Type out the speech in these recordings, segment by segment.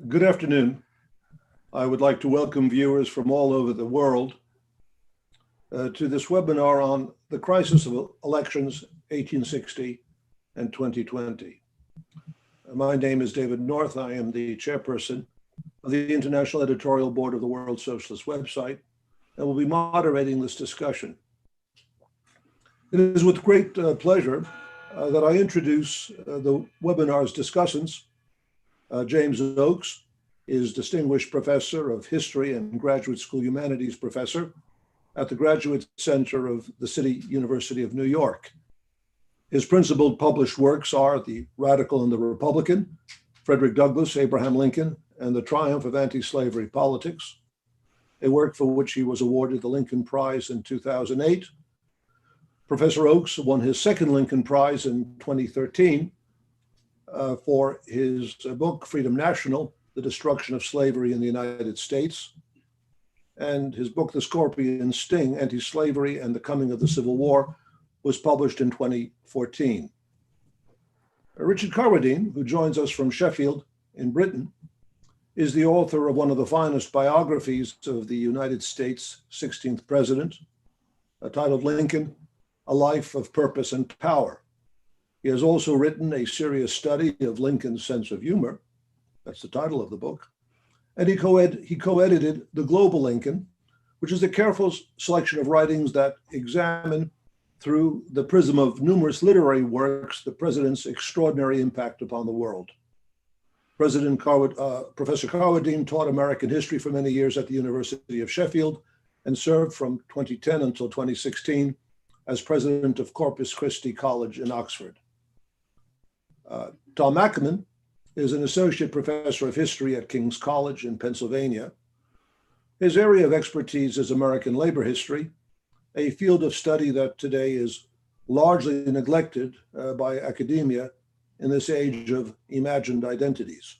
Good afternoon. I would like to welcome viewers from all over the world to this webinar on the crisis of elections 1860 and 2020. My name is David North. I am the chairperson of the International Editorial Board of the World Socialist website, and will be moderating this discussion. It is with great pleasure that I introduce the webinar's discussants. James Oakes is Distinguished Professor of History and Graduate School Humanities Professor at the Graduate Center of the City University of New York. His principal published works are The Radical and the Republican, Frederick Douglass, Abraham Lincoln, and the Triumph of Anti-Slavery Politics, a work for which he was awarded the Lincoln Prize in 2008. Professor Oakes won his second Lincoln Prize in 2013 for his book, Freedom National, The Destruction of Slavery in the United States, and his book, The Scorpion Sting, Anti-Slavery and the Coming of the Civil War, was published in 2014. Richard Carwardine, who joins us from Sheffield in Britain, is the author of one of the finest biographies of the United States' 16th president, titled Lincoln, A Life of Purpose and Power. He has also written a serious study of Lincoln's sense of humor. That's the title of the book. And he co-edited The Global Lincoln, which is a careful selection of writings that examine through the prism of numerous literary works the president's extraordinary impact upon the world. Professor Carwardine taught American history for many years at the University of Sheffield and served from 2010 until 2016 as president of Corpus Christi College in Oxford. Tom Mackaman is an associate professor of history at King's College in Pennsylvania. His area of expertise is American labor history, a field of study that today is largely neglected by academia in this age of imagined identities.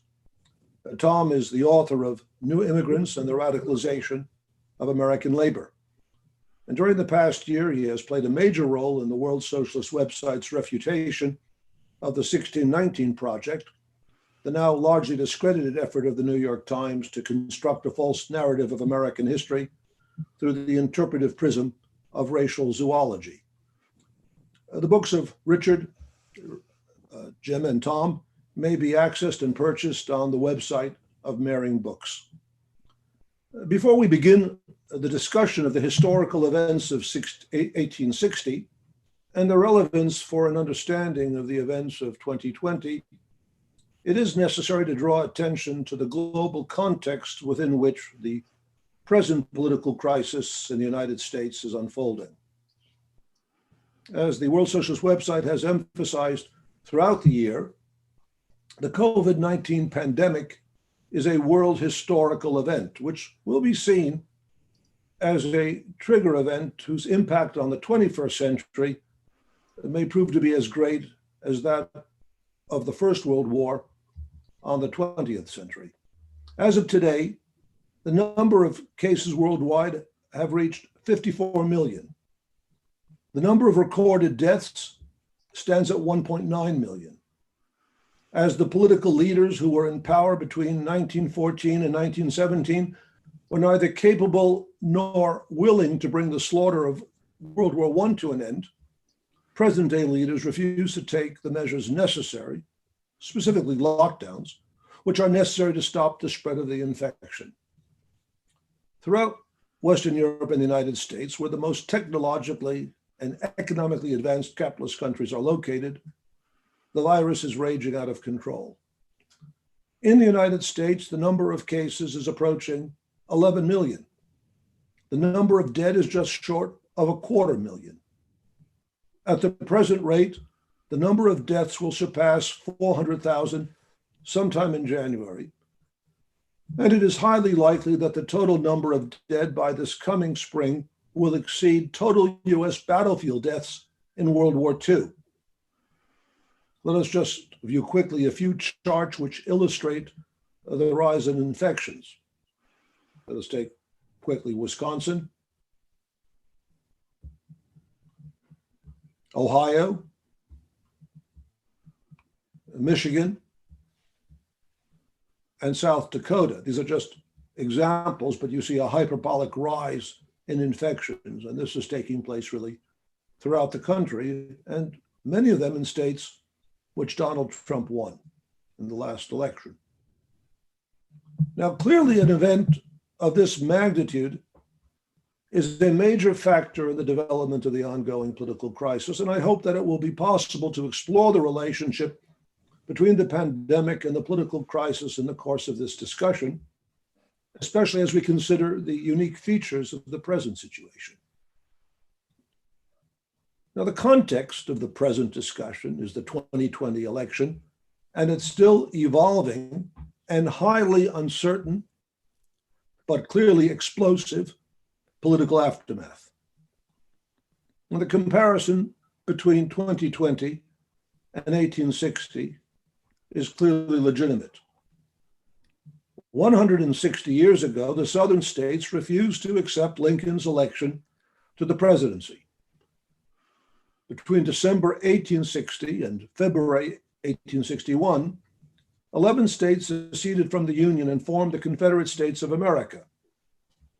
Tom is the author of New Immigrants and the Radicalization of American Labor. And during the past year, he has played a major role in the World Socialist website's refutation of the 1619 Project, the now largely discredited effort of the New York Times to construct a false narrative of American history through the interpretive prism of racial zoology. The books of Richard, Jim, and Tom may be accessed and purchased on the website of Mehring Books. Before we begin the discussion of the historical events of 1860 and the relevance for an understanding of the events of 2020, it is necessary to draw attention to the global context within which the present political crisis in the United States is unfolding. As the World Socialist website has emphasized throughout the year, the COVID-19 pandemic is a world historical event, which will be seen as a trigger event whose impact on the 21st century may prove to be as great as that of the First World War on the 20th century. As of today, the number of cases worldwide have reached 54 million. The number of recorded deaths stands at 1.9 million. As the political leaders who were in power between 1914 and 1917 were neither capable nor willing to bring the slaughter of World War I to an end, present-day leaders refuse to take the measures necessary, specifically lockdowns, which are necessary to stop the spread of the infection. Throughout Western Europe and the United States, where the most technologically and economically advanced capitalist countries are located, the virus is raging out of control. In the United States, the number of cases is approaching 11 million. The number of dead is just short of 250,000. At the present rate, the number of deaths will surpass 400,000 sometime in January. And it is highly likely that the total number of dead by this coming spring will exceed total US battlefield deaths in World War II. Let us just view quickly a few charts which illustrate the rise in infections. Let us take quickly Wisconsin, Ohio, Michigan, and South Dakota. These are just examples, but you see a hyperbolic rise in infections, and this is taking place really throughout the country, and many of them in states which Donald Trump won in the last election. Now, clearly an event of this magnitude is a major factor in the development of the ongoing political crisis, and I hope that it will be possible to explore the relationship between the pandemic and the political crisis in the course of this discussion, especially as we consider the unique features of the present situation. Now, the context of the present discussion is the 2020 election, and it's still evolving and highly uncertain, but clearly explosive political aftermath. And the comparison between 2020 and 1860 is clearly legitimate. 160 years ago, the Southern states refused to accept Lincoln's election to the presidency. Between December 1860 and February 1861, 11 states seceded from the Union and formed the Confederate States of America.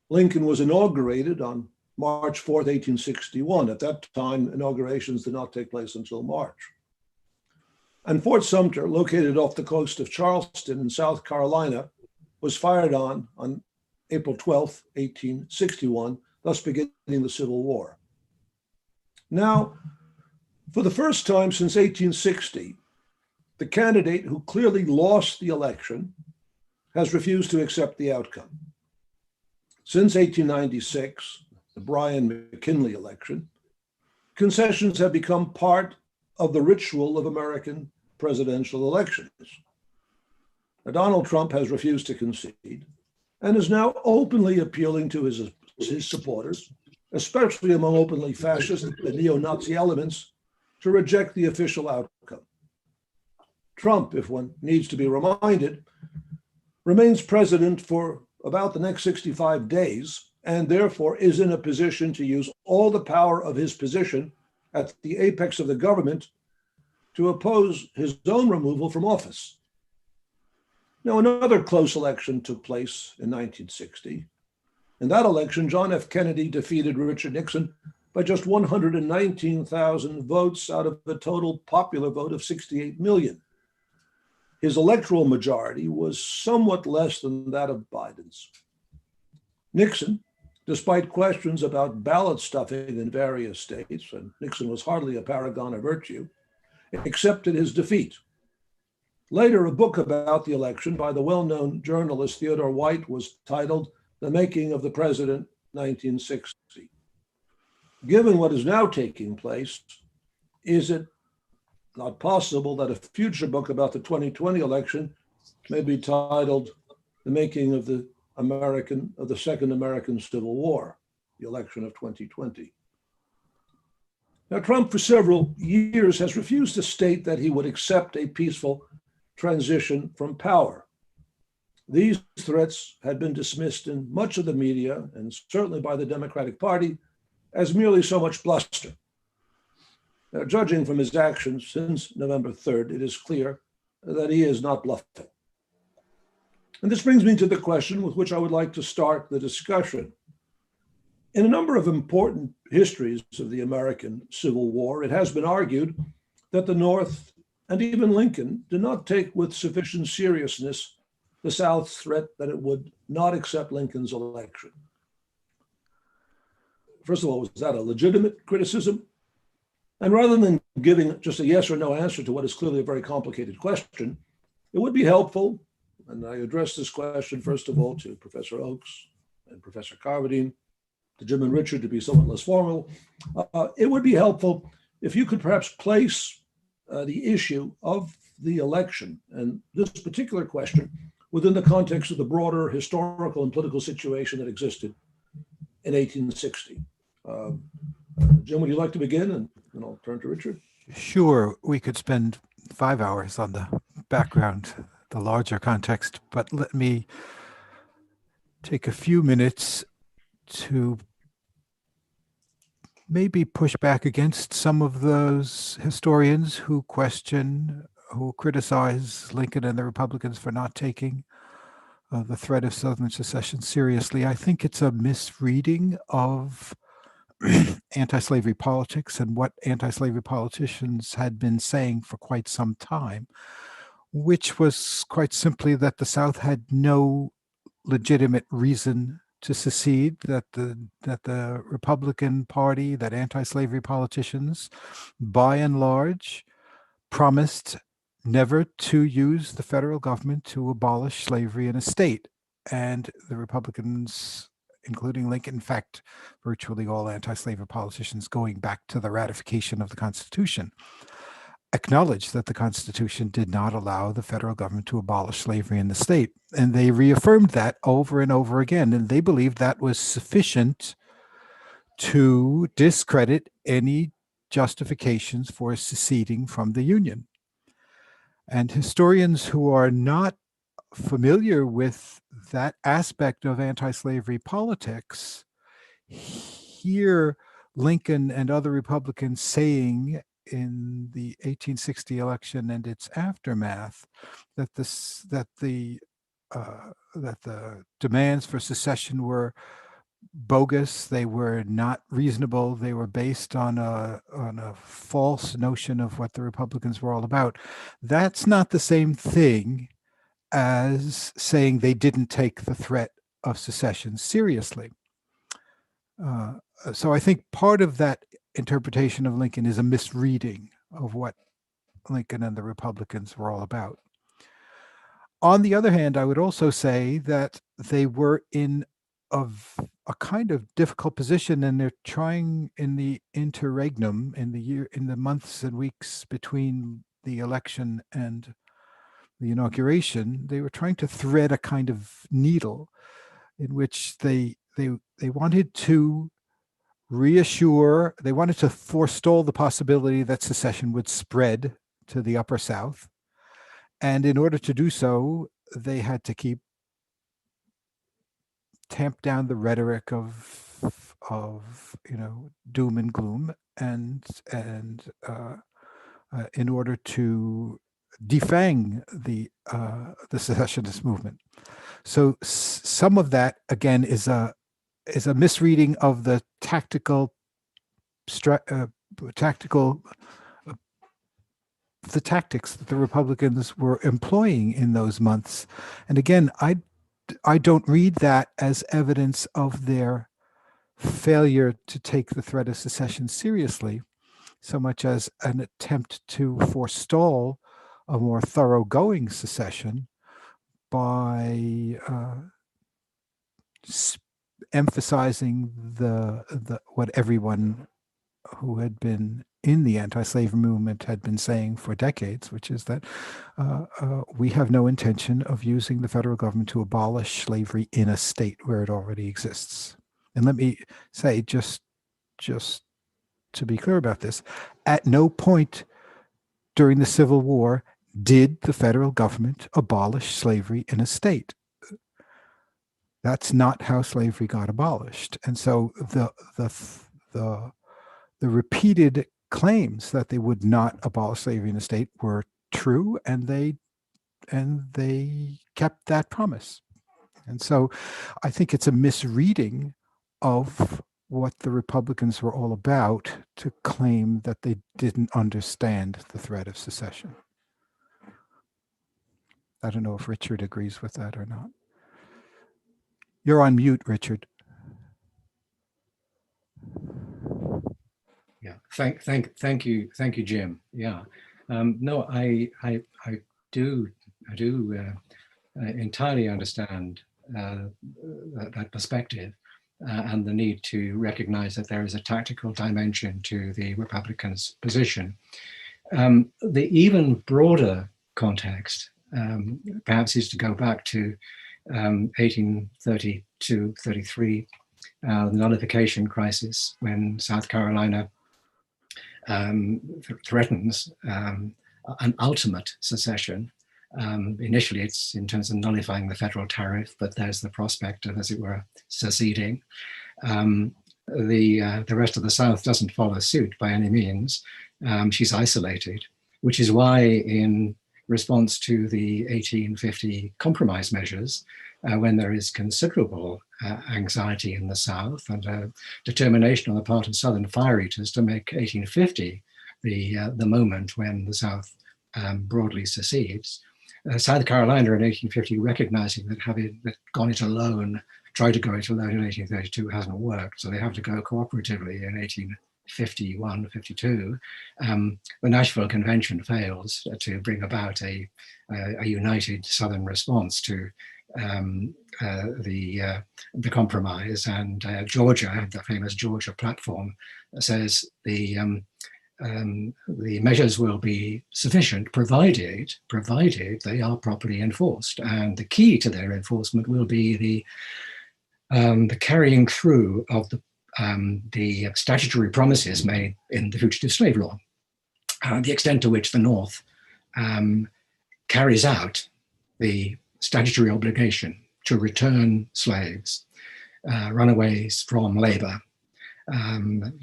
Lincoln was inaugurated on March 4th, 1861. At that time, inaugurations did not take place until March. And Fort Sumter, located off the coast of Charleston in South Carolina, was fired on April 12th, 1861, thus beginning the Civil War. Now, for the first time since 1860, the candidate who clearly lost the election has refused to accept the outcome. Since 1896, the Bryan-McKinley election, concessions have become part of the ritual of American presidential elections. Now, Donald Trump has refused to concede and is now openly appealing to his supporters, especially among openly fascist and neo-Nazi elements, to reject the official outcome. Trump, if one needs to be reminded, remains president for about the next 65 days, and therefore is in a position to use all the power of his position at the apex of the government to oppose his own removal from office. Now, another close election took place in 1960. In that election, John F. Kennedy defeated Richard Nixon by just 119,000 votes out of a total popular vote of 68 million. His electoral majority was somewhat less than that of Biden's. Nixon, despite questions about ballot stuffing in various states, and Nixon was hardly a paragon of virtue, accepted his defeat. Later, a book about the election by the well-known journalist Theodore White was titled The Making of the President, 1960. Given what is now taking place, is it not possible that a future book about the 2020 election may be titled The Making of the Second American Civil War, the election of 2020? Now, Trump for several years has refused to state that he would accept a peaceful transition from power. These threats had been dismissed in much of the media and certainly by the Democratic Party as merely so much bluster. Now, judging from his actions since November 3rd, it is clear that he is not bluffing. And this brings me to the question with which I would like to start the discussion. In a number of important histories of the American Civil War, it has been argued that the North and even Lincoln did not take with sufficient seriousness the South's threat that it would not accept Lincoln's election. First of all, was that a legitimate criticism? And rather than giving just a yes or no answer to what is clearly a very complicated question, it would be helpful, and I address this question first of all to Professor Oakes and Professor Carwardine, to Jim and Richard to be somewhat less formal. It would be helpful if you could perhaps place the issue of the election and this particular question within the context of the broader historical and political situation that existed in 1860. Jim, would you like to begin? And I'll turn to Richard. Sure. We could spend 5 hours on the background, the larger context, but let me take a few minutes to maybe push back against some of those historians who question, who criticize Lincoln and the Republicans for not taking the threat of Southern secession seriously. I think it's a misreading of anti-slavery politics and what anti-slavery politicians had been saying for quite some time, which was quite simply that the South had no legitimate reason to secede, that the Republican Party, that anti-slavery politicians, by and large, promised never to use the federal government to abolish slavery in a state. And the Republicans, including Lincoln, in fact, virtually all anti-slavery politicians going back to the ratification of the Constitution, acknowledged that the Constitution did not allow the federal government to abolish slavery in the state. And they reaffirmed that over and over again. And they believed that was sufficient to discredit any justifications for seceding from the Union. And historians who are not familiar with that aspect of anti-slavery politics hear Lincoln and other Republicans saying in the 1860 election and its aftermath that the demands for secession were bogus, they were not reasonable, they were based on a false notion of what the Republicans were all about. That's not the same thing as saying they didn't take the threat of secession seriously. So I think part of that interpretation of Lincoln is a misreading of what Lincoln and the Republicans were all about. On the other hand, I would also say that they were in a kind of difficult position, and they're trying in the interregnum, in the months and weeks between the election and the inauguration, they were trying to thread a kind of needle in which they wanted to reassure, they wanted to forestall the possibility that secession would spread to the Upper South. And in order to do so, they had to tamp down the rhetoric of doom and gloom, and in order to defang the secessionist movement. So some of that, again, is a misreading of the tactics that the Republicans were employing in those months. And again, I don't read that as evidence of their failure to take the threat of secession seriously, so much as an attempt to forestall a more thoroughgoing secession by emphasizing the what everyone who had been in the anti-slavery movement had been saying for decades, which is that we have no intention of using the federal government to abolish slavery in a state where it already exists. And let me say, just to be clear about this, at no point during the Civil War did the federal government abolish slavery in a state. That's not how slavery got abolished. And so the repeated claims that they would not abolish slavery in a state were true, and they kept that promise. And so I think it's a misreading of what the Republicans were all about to claim that they didn't understand the threat of secession. I don't know if Richard agrees with that or not. You're on mute, Richard. Yeah, thank you, Jim. Yeah, no, I do entirely understand that perspective and the need to recognize that there is a tactical dimension to the Republicans' position. The even broader context perhaps is to go back to 1832-33, the Nullification Crisis, when South Carolina threatens an ultimate secession. Initially, it's in terms of nullifying the federal tariff, but there's the prospect of, as it were, seceding. The rest of the South doesn't follow suit by any means. She's isolated, which is why in response to the 1850 compromise measures, when there is considerable anxiety in the South and determination on the part of Southern fire eaters to make 1850 the moment when the South broadly secedes. South Carolina in 1850, recognizing that having gone it alone, tried to go it alone in 1832 hasn't worked, so they have to go cooperatively in 1851, 52. The Nashville Convention fails to bring about a united Southern response to the compromise, and Georgia, the famous Georgia platform, says the measures will be sufficient provided they are properly enforced, and the key to their enforcement will be the carrying through of the statutory promises made in the Fugitive Slave Law, the extent to which the North carries out the statutory obligation to return slaves, runaways from labor,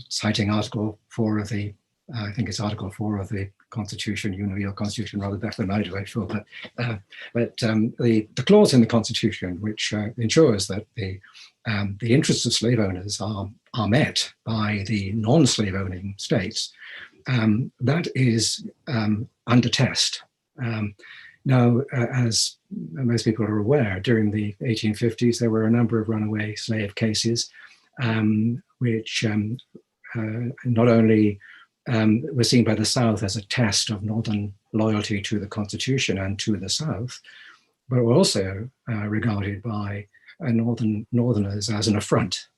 citing Article 4 of the, I think it's Article 4 of the Constitution. You know your Constitution rather better than I do, I'm sure. But the clause in the Constitution which ensures that the interests of slave owners are met by the non-slave owning states, that is under test. Now, as most people are aware, during the 1850s, there were a number of runaway slave cases, which not only were seen by the South as a test of Northern loyalty to the Constitution and to the South, but were also regarded by Northerners as an affront,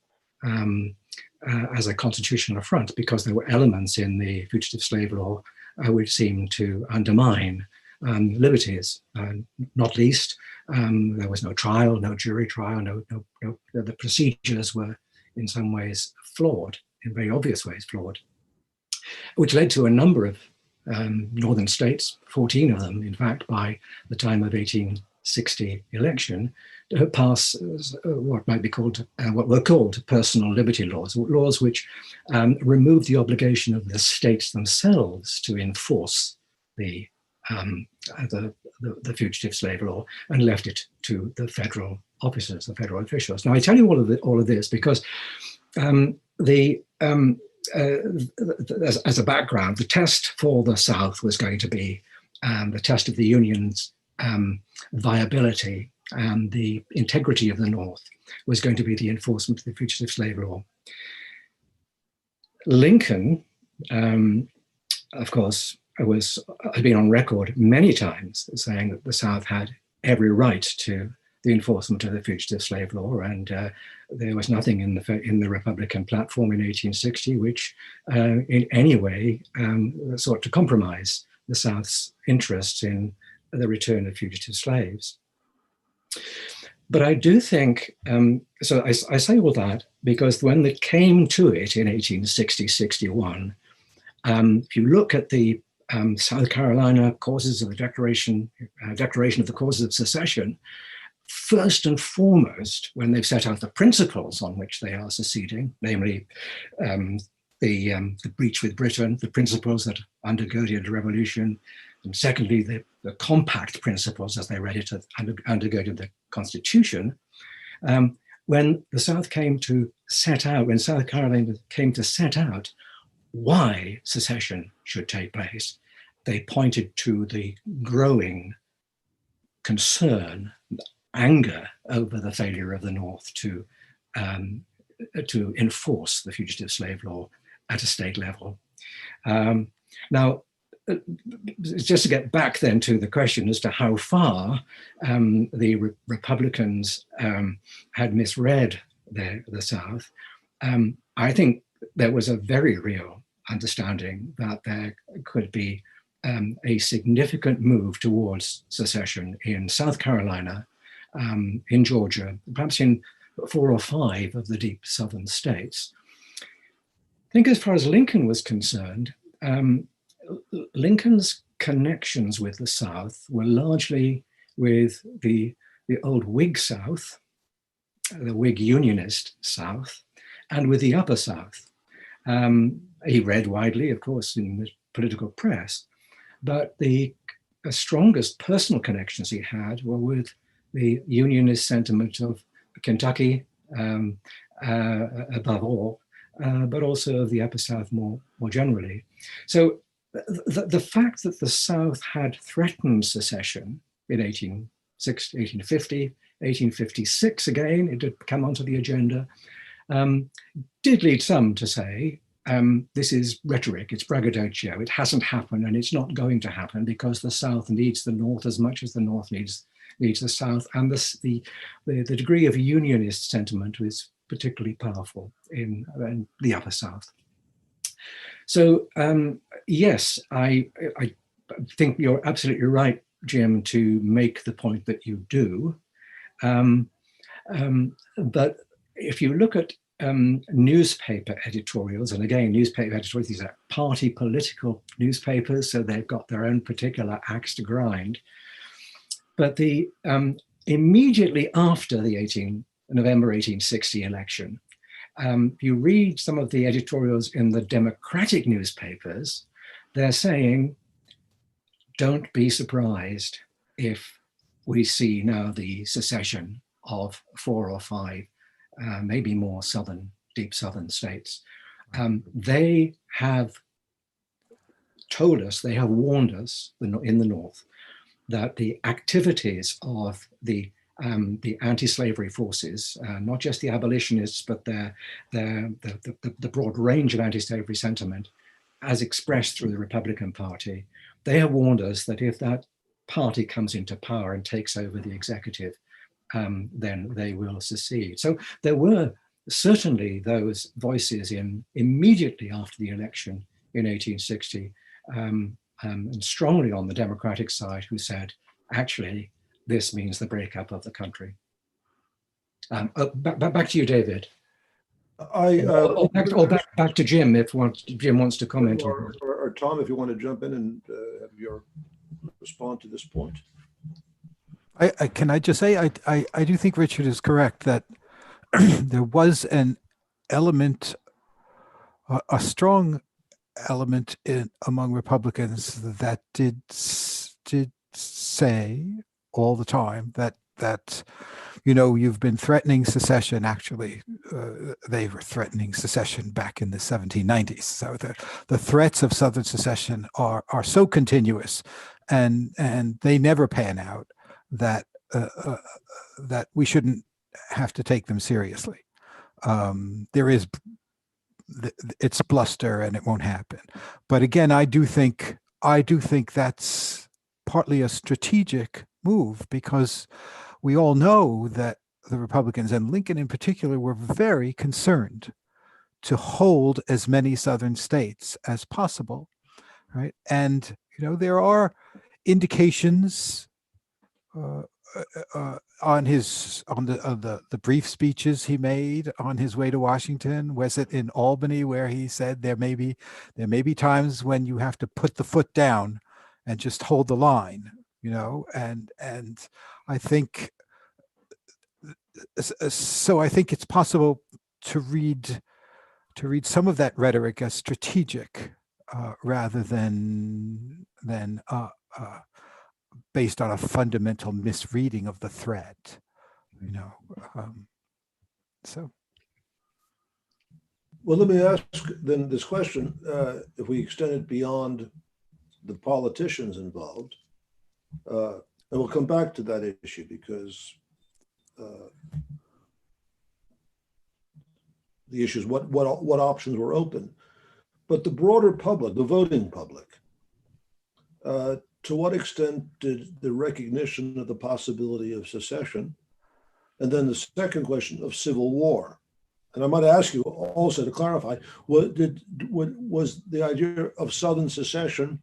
as a constitutional affront, because there were elements in the Fugitive Slave Law which seemed to undermine liberties. Not least, there was no trial, no jury trial, the procedures were in some ways flawed, in very obvious ways flawed, which led to a number of northern states, 14 of them, in fact, by the time of 1860 election, to pass what might be called, what were called personal liberty laws, laws which removed the obligation of the states themselves to enforce the Fugitive Slave Law and left it to the federal officers, the federal officials. Now, I tell you all of this because as a background, the test for the South was going to be the test of the Union's viability and the integrity of the North was going to be the enforcement of the Fugitive Slave Law. Lincoln, of course, had been on record many times saying that the South had every right to the enforcement of the Fugitive Slave Law, and there was nothing in the Republican platform in 1860 which in any way sought to compromise the South's interests in the return of fugitive slaves. But I do think, so I say all that because when it came to it in 1860-61, if you look at the South Carolina causes of the Declaration of the Causes of Secession, first and foremost, when they've set out the principles on which they are seceding, namely the breach with Britain, the principles that undergirded the revolution, and secondly, the compact principles as they read it undergirded the Constitution. When the South came to set out, when South Carolina came to set out why secession should take place, they pointed to the growing concern, anger over the failure of the North to enforce the Fugitive Slave Law at a state level. Now, just to get back then to the question as to how far the Republicans had misread the South, I think there was a very real understanding that there could be a significant move towards secession in South Carolina, in Georgia, perhaps in 4 or 5 of the deep southern states. I think as far as Lincoln was concerned, Lincoln's connections with the South were largely with the old Whig South, the Whig Unionist South, and with the Upper South. He read widely, of course, in the political press, but the strongest personal connections he had were with the Unionist sentiment of Kentucky, above all, but also of the Upper South more generally. So the fact that the South had threatened secession in 1850, 1856 again, it had come onto the agenda, did lead some to say, this is rhetoric, it's braggadocio, it hasn't happened and it's not going to happen because the South needs the North as much as the North needs the South, and the degree of unionist sentiment was particularly powerful in the Upper South. So yes, I think you're absolutely right, Jim, to make the point that you do. But if you look at newspaper editorials, and again, newspaper editorials, these are party political newspapers, so they've got their own particular axe to grind. But the immediately after the November 1860 election, you read some of the editorials in the Democratic newspapers, they're saying, don't be surprised if we see now the secession of 4 or 5, maybe more deep southern states. They have told us, they have warned us in the North that the activities of the anti-slavery forces, not just the abolitionists, but the broad range of anti-slavery sentiment as expressed through the Republican Party, they have warned us that if that party comes into power and takes over the executive, then they will secede. So there were certainly those voices immediately after the election in 1860, and strongly on the Democratic side, who said, actually, this means the breakup of the country. Back to you, David. Back to Jim, if Jim wants to comment on it. Or Tom, if you want to jump in and have your respond to this point. Can I just say, I do think Richard is correct that there was an element, a strong element among Republicans that did say all the time that you've been threatening secession. Actually, they were threatening secession back in the 1790s. So the threats of Southern secession are so continuous, and they never pan out that that we shouldn't have to take them seriously. It's bluster and it won't happen. But again, I do think that's partly a strategic move, because we all know that the Republicans, and Lincoln in particular, were very concerned to hold as many Southern states as possible, right? And there are indications on the brief speeches he made on his way to Washington. Was it in Albany where he said there may be times when you have to put the foot down and just hold the line, and I think so. I think it's possible to read some of that rhetoric as strategic rather than based on a fundamental misreading of the threat, so. Well, let me ask then this question, if we extend it beyond the politicians involved, and we'll come back to that issue because the issue is what options were open, but the broader public, the voting public, to what extent did the recognition of the possibility of secession, and then the second question of civil war, and I might ask you also to clarify, was the idea of Southern secession,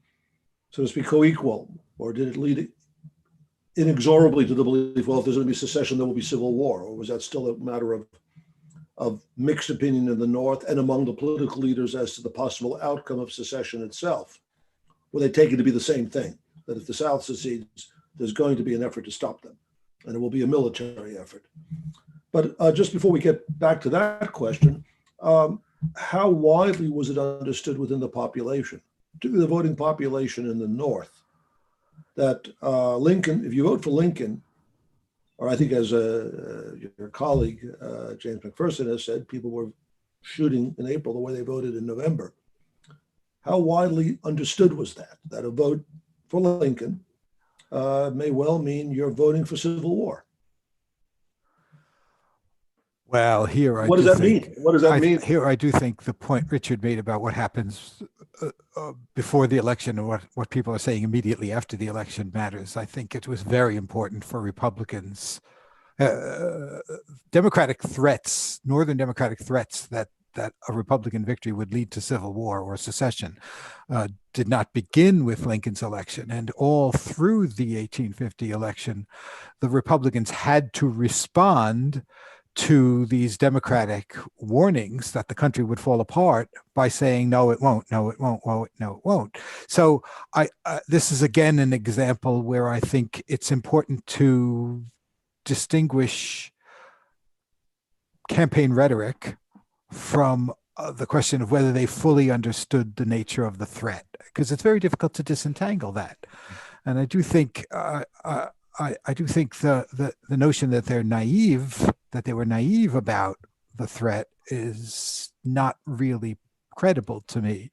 so to speak, co-equal, or did it lead inexorably to the belief, well, if there's going to be secession, there will be civil war, or was that still a matter of mixed opinion in the North and among the political leaders as to the possible outcome of secession itself? Were they taken to be the same thing, that if the South secedes, there's going to be an effort to stop them, and it will be a military effort? But just before we get back to that question, how widely was it understood within the population, particularly the voting population in the North, that Lincoln, if you vote for Lincoln, or I think as your colleague, James McPherson has said, people were shooting in April the way they voted in November. How widely understood was that a vote for Lincoln may well mean you're voting for civil war? Well, here what does that mean? What does that mean? Here, I do think the point Richard made about what happens before the election and what people are saying immediately after the election matters. I think it was very important for Republicans. Democratic threats, Northern Democratic threats that a Republican victory would lead to civil war or secession did not begin with Lincoln's election. And all through the 1850 election, the Republicans had to respond to these Democratic warnings that the country would fall apart by saying, no, it won't, no, it won't, no, it won't. So this is again an example where I think it's important to distinguish campaign rhetoric from the question of whether they fully understood the nature of the threat, because it's very difficult to disentangle that. And I do think I do think the notion that they're naive, that they were naive about the threat, is not really credible to me.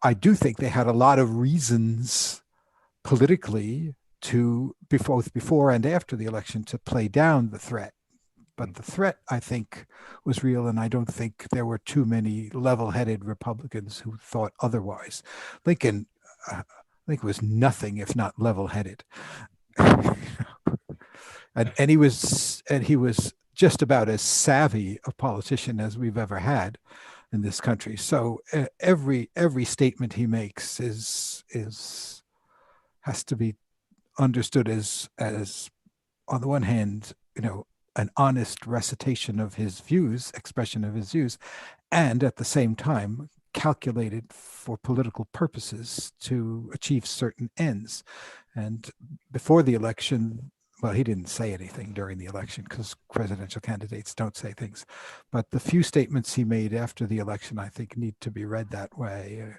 I do think they had a lot of reasons politically to, both before and after the election, to play down the threat. But the threat, I think, was real, and I don't think there were too many level-headed Republicans who thought otherwise. Lincoln, I think, was nothing if not level-headed. and he was just about as savvy a politician as we've ever had in this country. So every statement he makes has to be understood as on the one hand, an honest recitation of his views, expression of his views, and at the same time calculated for political purposes to achieve certain ends. And before the election, well, he didn't say anything during the election because presidential candidates don't say things. But the few statements he made after the election, I think, need to be read that way.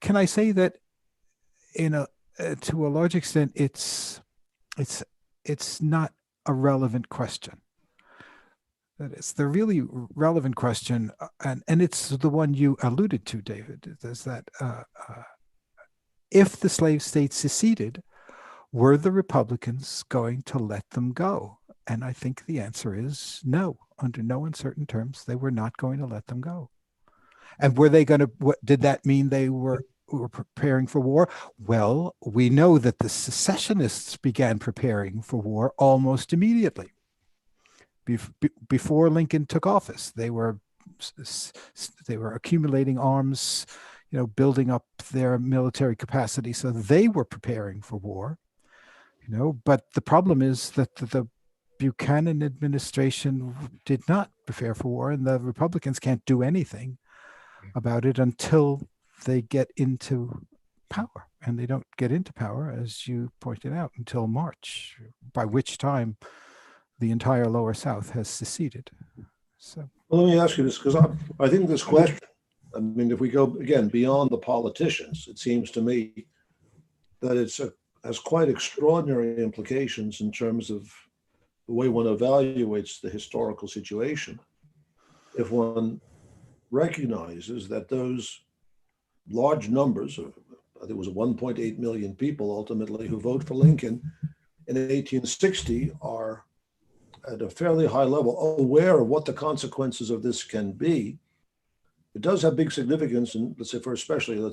Can I say that to a large extent, it's not a relevant question. That is the really relevant question, and it's the one you alluded to, David, is that if the slave states seceded, were the Republicans going to let them go? And I think the answer is no. Under no uncertain terms, they were not going to let them go. And were they going to? Did that mean they were preparing for war? Well, we know that the secessionists began preparing for war almost immediately. Before Lincoln took office, they were accumulating arms, building up their military capacity. So they were preparing for war, But the problem is that the Buchanan administration did not prepare for war, and the Republicans can't do anything about it until they get into power. And they don't get into power, as you pointed out, until March, by which time the entire lower South has seceded. So, well, let me ask you this, because I think this question, if we go again beyond the politicians, it seems to me that has quite extraordinary implications in terms of the way one evaluates the historical situation. If one recognizes that those large numbers of, I think it was 1.8 million people ultimately who vote for Lincoln in 1860 are at a fairly high level aware of what the consequences of this can be, it does have big significance in, let's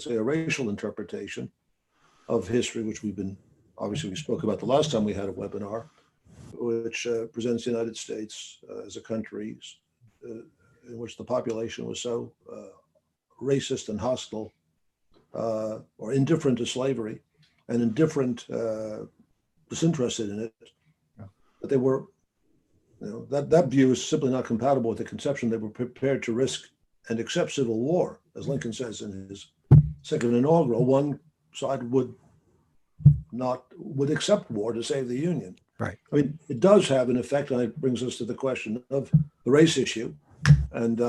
say a racial interpretation of history, which we spoke about the last time we had a webinar, which presents the United States as a country in which the population was so racist and hostile or indifferent to slavery and indifferent, disinterested in it, that they were, that view is simply not compatible with the conception they were prepared to risk and accept civil war. As Lincoln says in his second inaugural, one side would accept war to save the Union. Right. It does have an effect, and it brings us to the question of the race issue and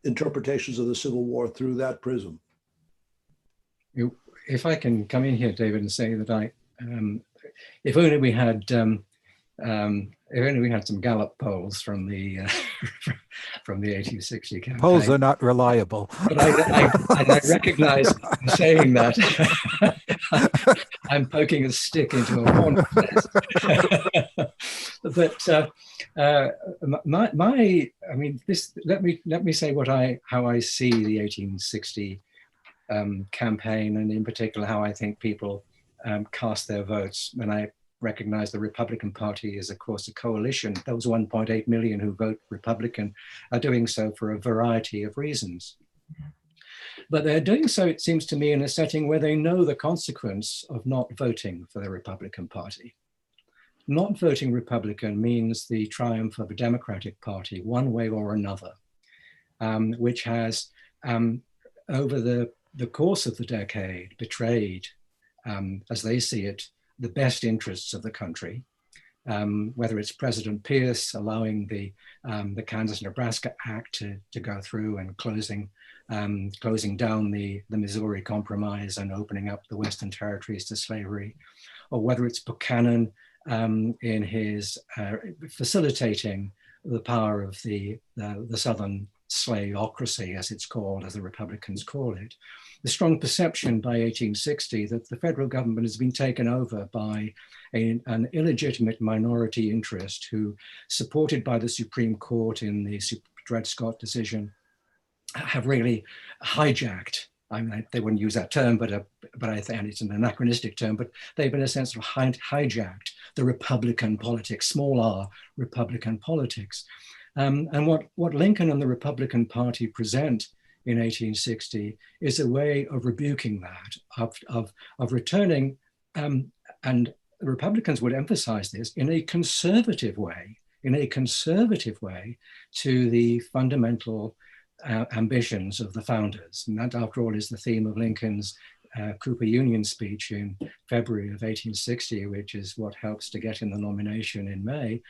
interpretations of the Civil War through that prism. If I can come in here, David, and say that if only we had some Gallup polls from the from the 1860 campaign. Polls are not reliable. But I recognize in saying that I'm poking a stick into a hornet's nest. But let me say how I see the 1860 campaign, and in particular how I think people cast their votes. When I recognize the Republican Party is, of course, a coalition. Those 1.8 million who vote Republican are doing so for a variety of reasons. But they're doing so, it seems to me, in a setting where they know the consequence of not voting for the Republican Party. Not voting Republican means the triumph of a Democratic Party, one way or another, which has, over the course of the decade, betrayed, as they see it, the best interests of the country, whether it's President Pierce allowing the Kansas-Nebraska Act to go through and closing down the Missouri Compromise and opening up the Western territories to slavery, or whether it's Buchanan in his facilitating the power of the Southern slaveocracy, as it's called, as the Republicans call it. The strong perception by 1860 that the federal government has been taken over by an illegitimate minority interest who, supported by the Supreme Court in the Dred Scott decision, have really hijacked. I mean, they wouldn't use that term, but I think it's an anachronistic term, but they've in a sense hijacked the Republican politics, small r Republican politics. And what Lincoln and the Republican Party present in 1860 is a way of rebuking that, of returning, and the Republicans would emphasize this, in a conservative way, to the fundamental ambitions of the founders. And that, after all, is the theme of Lincoln's Cooper Union speech in February of 1860, which is what helps to get in the nomination in May.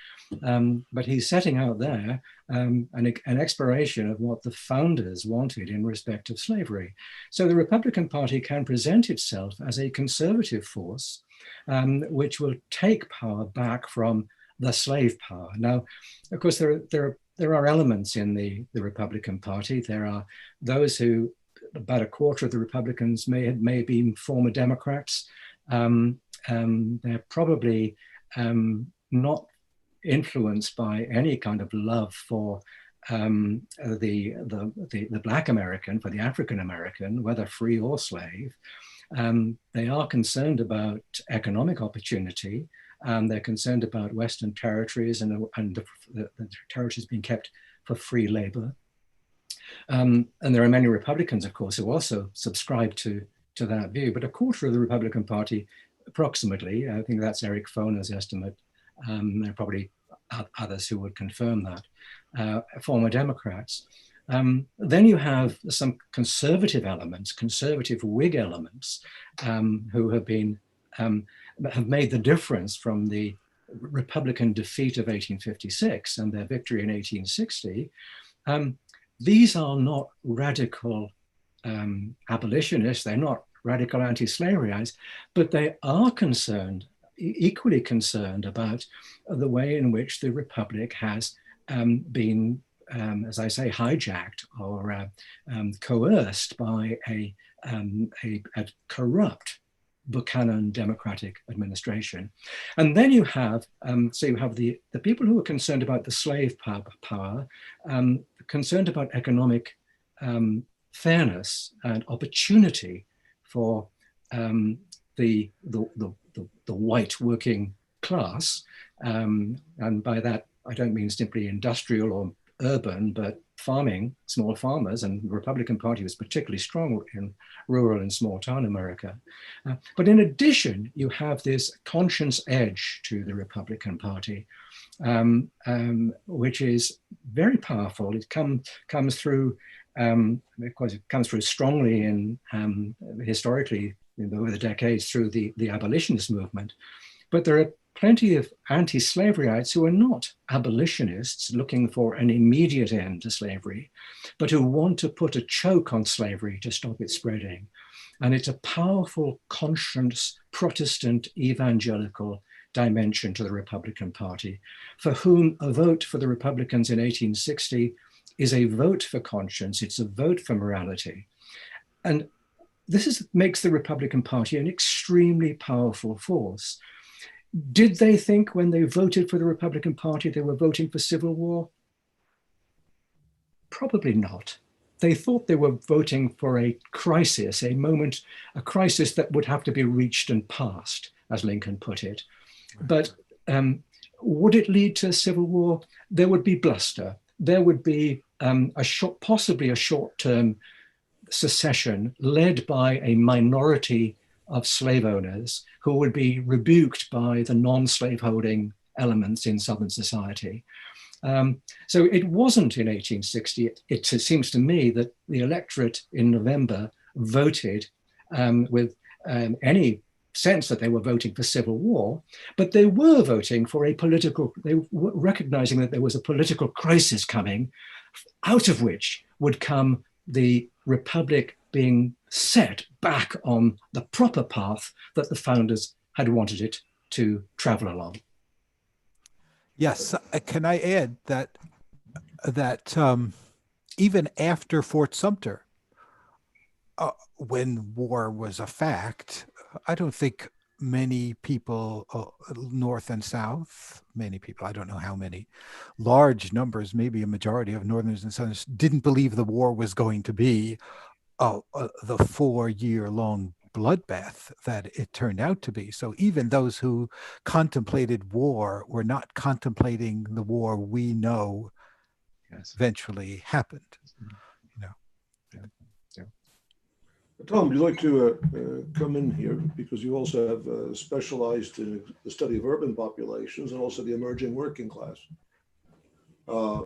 But he's setting out there an exploration of what the founders wanted in respect of slavery. So the Republican Party can present itself as a conservative force, which will take power back from the slave power. Now, of course, there are elements in the Republican Party. There are those who, about a quarter of the Republicans may be former Democrats. They're probably not influenced by any kind of love for the Black American, for the African American, whether free or slave. They are concerned about economic opportunity. They're concerned about Western territories and the territories being kept for free labor. And there are many Republicans, of course, who also subscribe to that view. But a quarter of the Republican Party, approximately, I think that's Eric Foner's estimate, there are probably others who would confirm that, former Democrats. Then you have some conservative elements, conservative Whig elements, who have made the difference from the Republican defeat of 1856 and their victory in 1860. These are not radical abolitionists, they're not radical anti-slaverites, but they are concerned, equally concerned about the way in which the Republic has been, as I say, hijacked or coerced by a corrupt Buchanan Democratic administration. And then you have, the people who are concerned about the slave power, concerned about economic fairness and opportunity for the white working class. And by that, I don't mean simply industrial or urban, but farming, small farmers, and the Republican Party was particularly strong in rural and small town America. But in addition, you have this conscience edge to the Republican Party, which is very powerful. It comes through, of course, it comes through strongly in historically over the decades through the abolitionist movement. But there are plenty of anti-slaverites who are not abolitionists looking for an immediate end to slavery, but who want to put a choke on slavery to stop it spreading. And it's a powerful, conscious, Protestant, evangelical dimension to the Republican Party, for whom a vote for the Republicans in 1860 is a vote for conscience, it's a vote for morality. And this makes the Republican Party an extremely powerful force. Did they think when they voted for the Republican Party they were voting for civil war? Probably not. They thought they were voting for a crisis, a moment, a crisis that would have to be reached and passed, as Lincoln put it. But would it lead to civil war? There would be bluster. There would be possibly a short-term secession led by a minority of slave owners who would be rebuked by the non-slaveholding elements in Southern society. So it wasn't in 1860. It seems to me that the electorate in November voted with any sense that they were voting for civil war, but they were voting for they were recognizing that there was a political crisis coming, out of which would come the Republic being set back on the proper path that the founders had wanted it to travel along. Yes, can I add that even after Fort Sumter, when war was a fact, I don't think many people, North and South, many people, I don't know how many, large numbers, maybe a majority of Northerners and Southerners didn't believe the war was going to be the 4-year-long bloodbath that it turned out to be. So even those who contemplated war were not contemplating the war we know eventually happened. Tom, would you like to come in here, because you also have specialized in the study of urban populations and also the emerging working class. I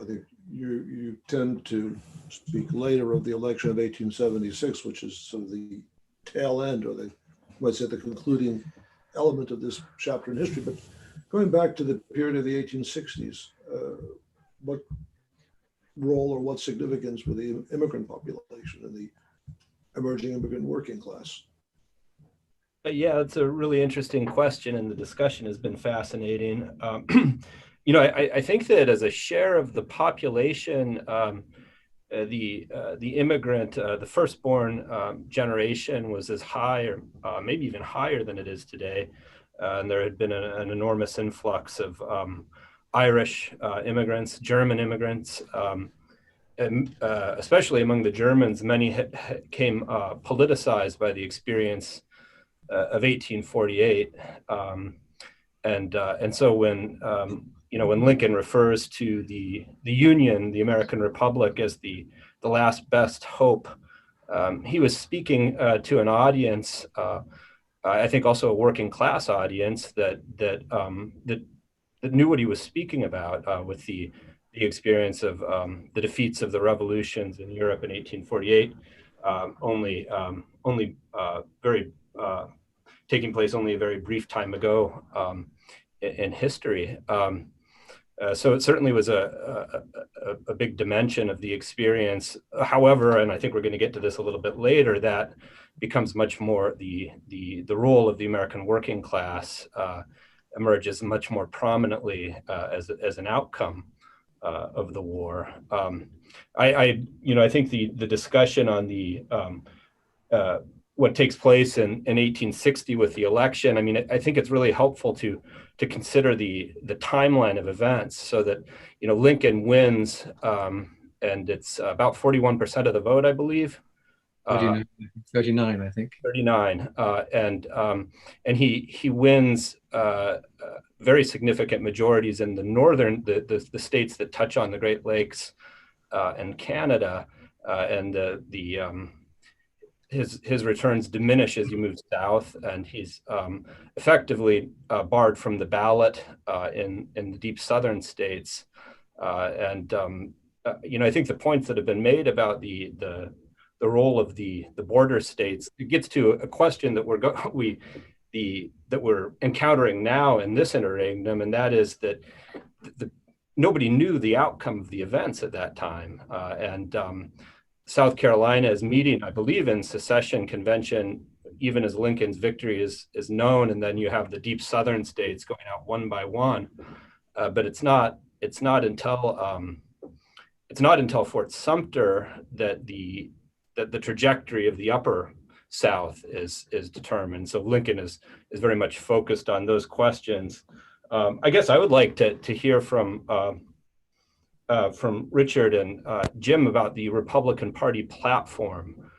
think you tend to speak later of the election of 1876, which is sort of the tail end, or let's say the concluding element of this chapter in history. But going back to the period of the 1860s, what role or what significance were the immigrant population and the emerging immigrant working class? Yeah, that's a really interesting question, and the discussion has been fascinating. I think that as a share of the population, the immigrant, the firstborn generation was as high, or maybe even higher than it is today. And there had been an enormous influx of Irish immigrants, German immigrants, and especially among the Germans. Many came politicized by the experience of 1848, and so when Lincoln refers to the Union, the American Republic, as the last best hope, he was speaking to an audience, I think also a working class audience that knew what he was speaking about, with the experience of the defeats of the revolutions in Europe in 1848, taking place only a very brief time ago in history. So it certainly was a big dimension of the experience. However, and I think we're going to get to this a little bit later, that becomes much more the role of the American working class emerges much more prominently as an outcome of the war. I think the discussion on the what takes place in 1860 with the election, I mean, I think it's really helpful to consider the timeline of events, so that Lincoln wins, and it's about 41% of the vote, I believe. 39, I think. 39, and he wins very significant majorities in the northern, the states that touch on the Great Lakes and Canada, and his returns diminish as he moves south, and he's effectively barred from the ballot in the deep southern states. I think the points that have been made about the role of the border states, it gets to a question that we're encountering now in this interregnum, and that is that nobody knew the outcome of the events at that time, South Carolina is meeting, I believe, in secession convention, even as Lincoln's victory is known, and then you have the deep southern states going out one by one. But it's not until Fort Sumter that the trajectory of the upper South is determined. So Lincoln is very much focused on those questions. I guess I would like to hear from Richard and Jim about the Republican Party platform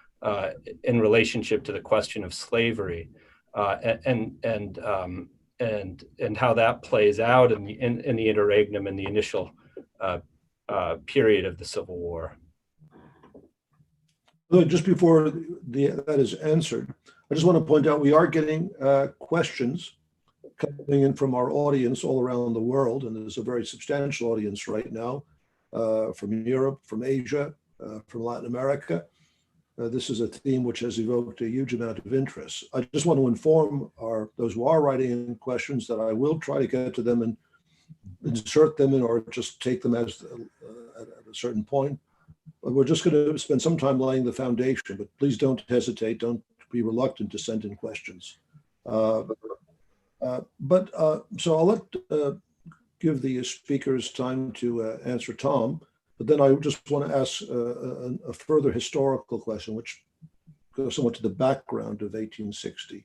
in relationship to the question of slavery, and how that plays out in the interregnum and the initial period of the Civil War. Just before that is answered, I just want to point out we are getting questions coming in from our audience all around the world, and there's a very substantial audience right now from Europe, from Asia, from Latin America. This is a theme which has evoked a huge amount of interest. I just want to inform those who are writing in questions that I will try to get to them and insert them in, or just take them as at a certain point. But we're just going to spend some time laying the foundation, but please don't hesitate, don't be reluctant to send in questions. So I'll give the speakers time to answer Tom, but then I just want to ask a further historical question, which goes somewhat to the background of 1860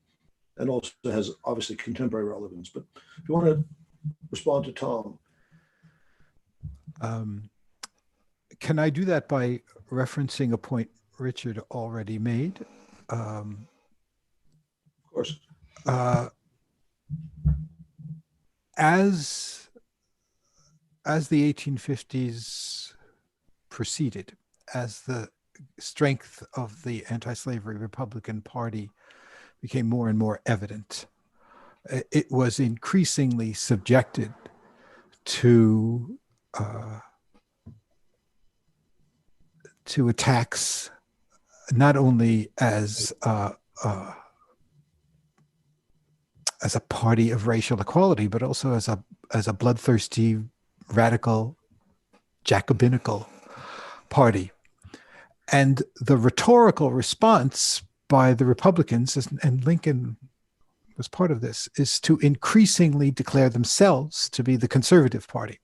and also has obviously contemporary relevance. But if you want to respond to Tom. Can I do that by referencing a point Richard already made? Of course. As the 1850s proceeded, as the strength of the anti-slavery Republican Party became more and more evident, it was increasingly subjected to attacks, not only as a party of racial equality, but also as a bloodthirsty, radical, Jacobinical party. And the rhetorical response by the Republicans, and Lincoln was part of this, is to increasingly declare themselves to be the conservative party.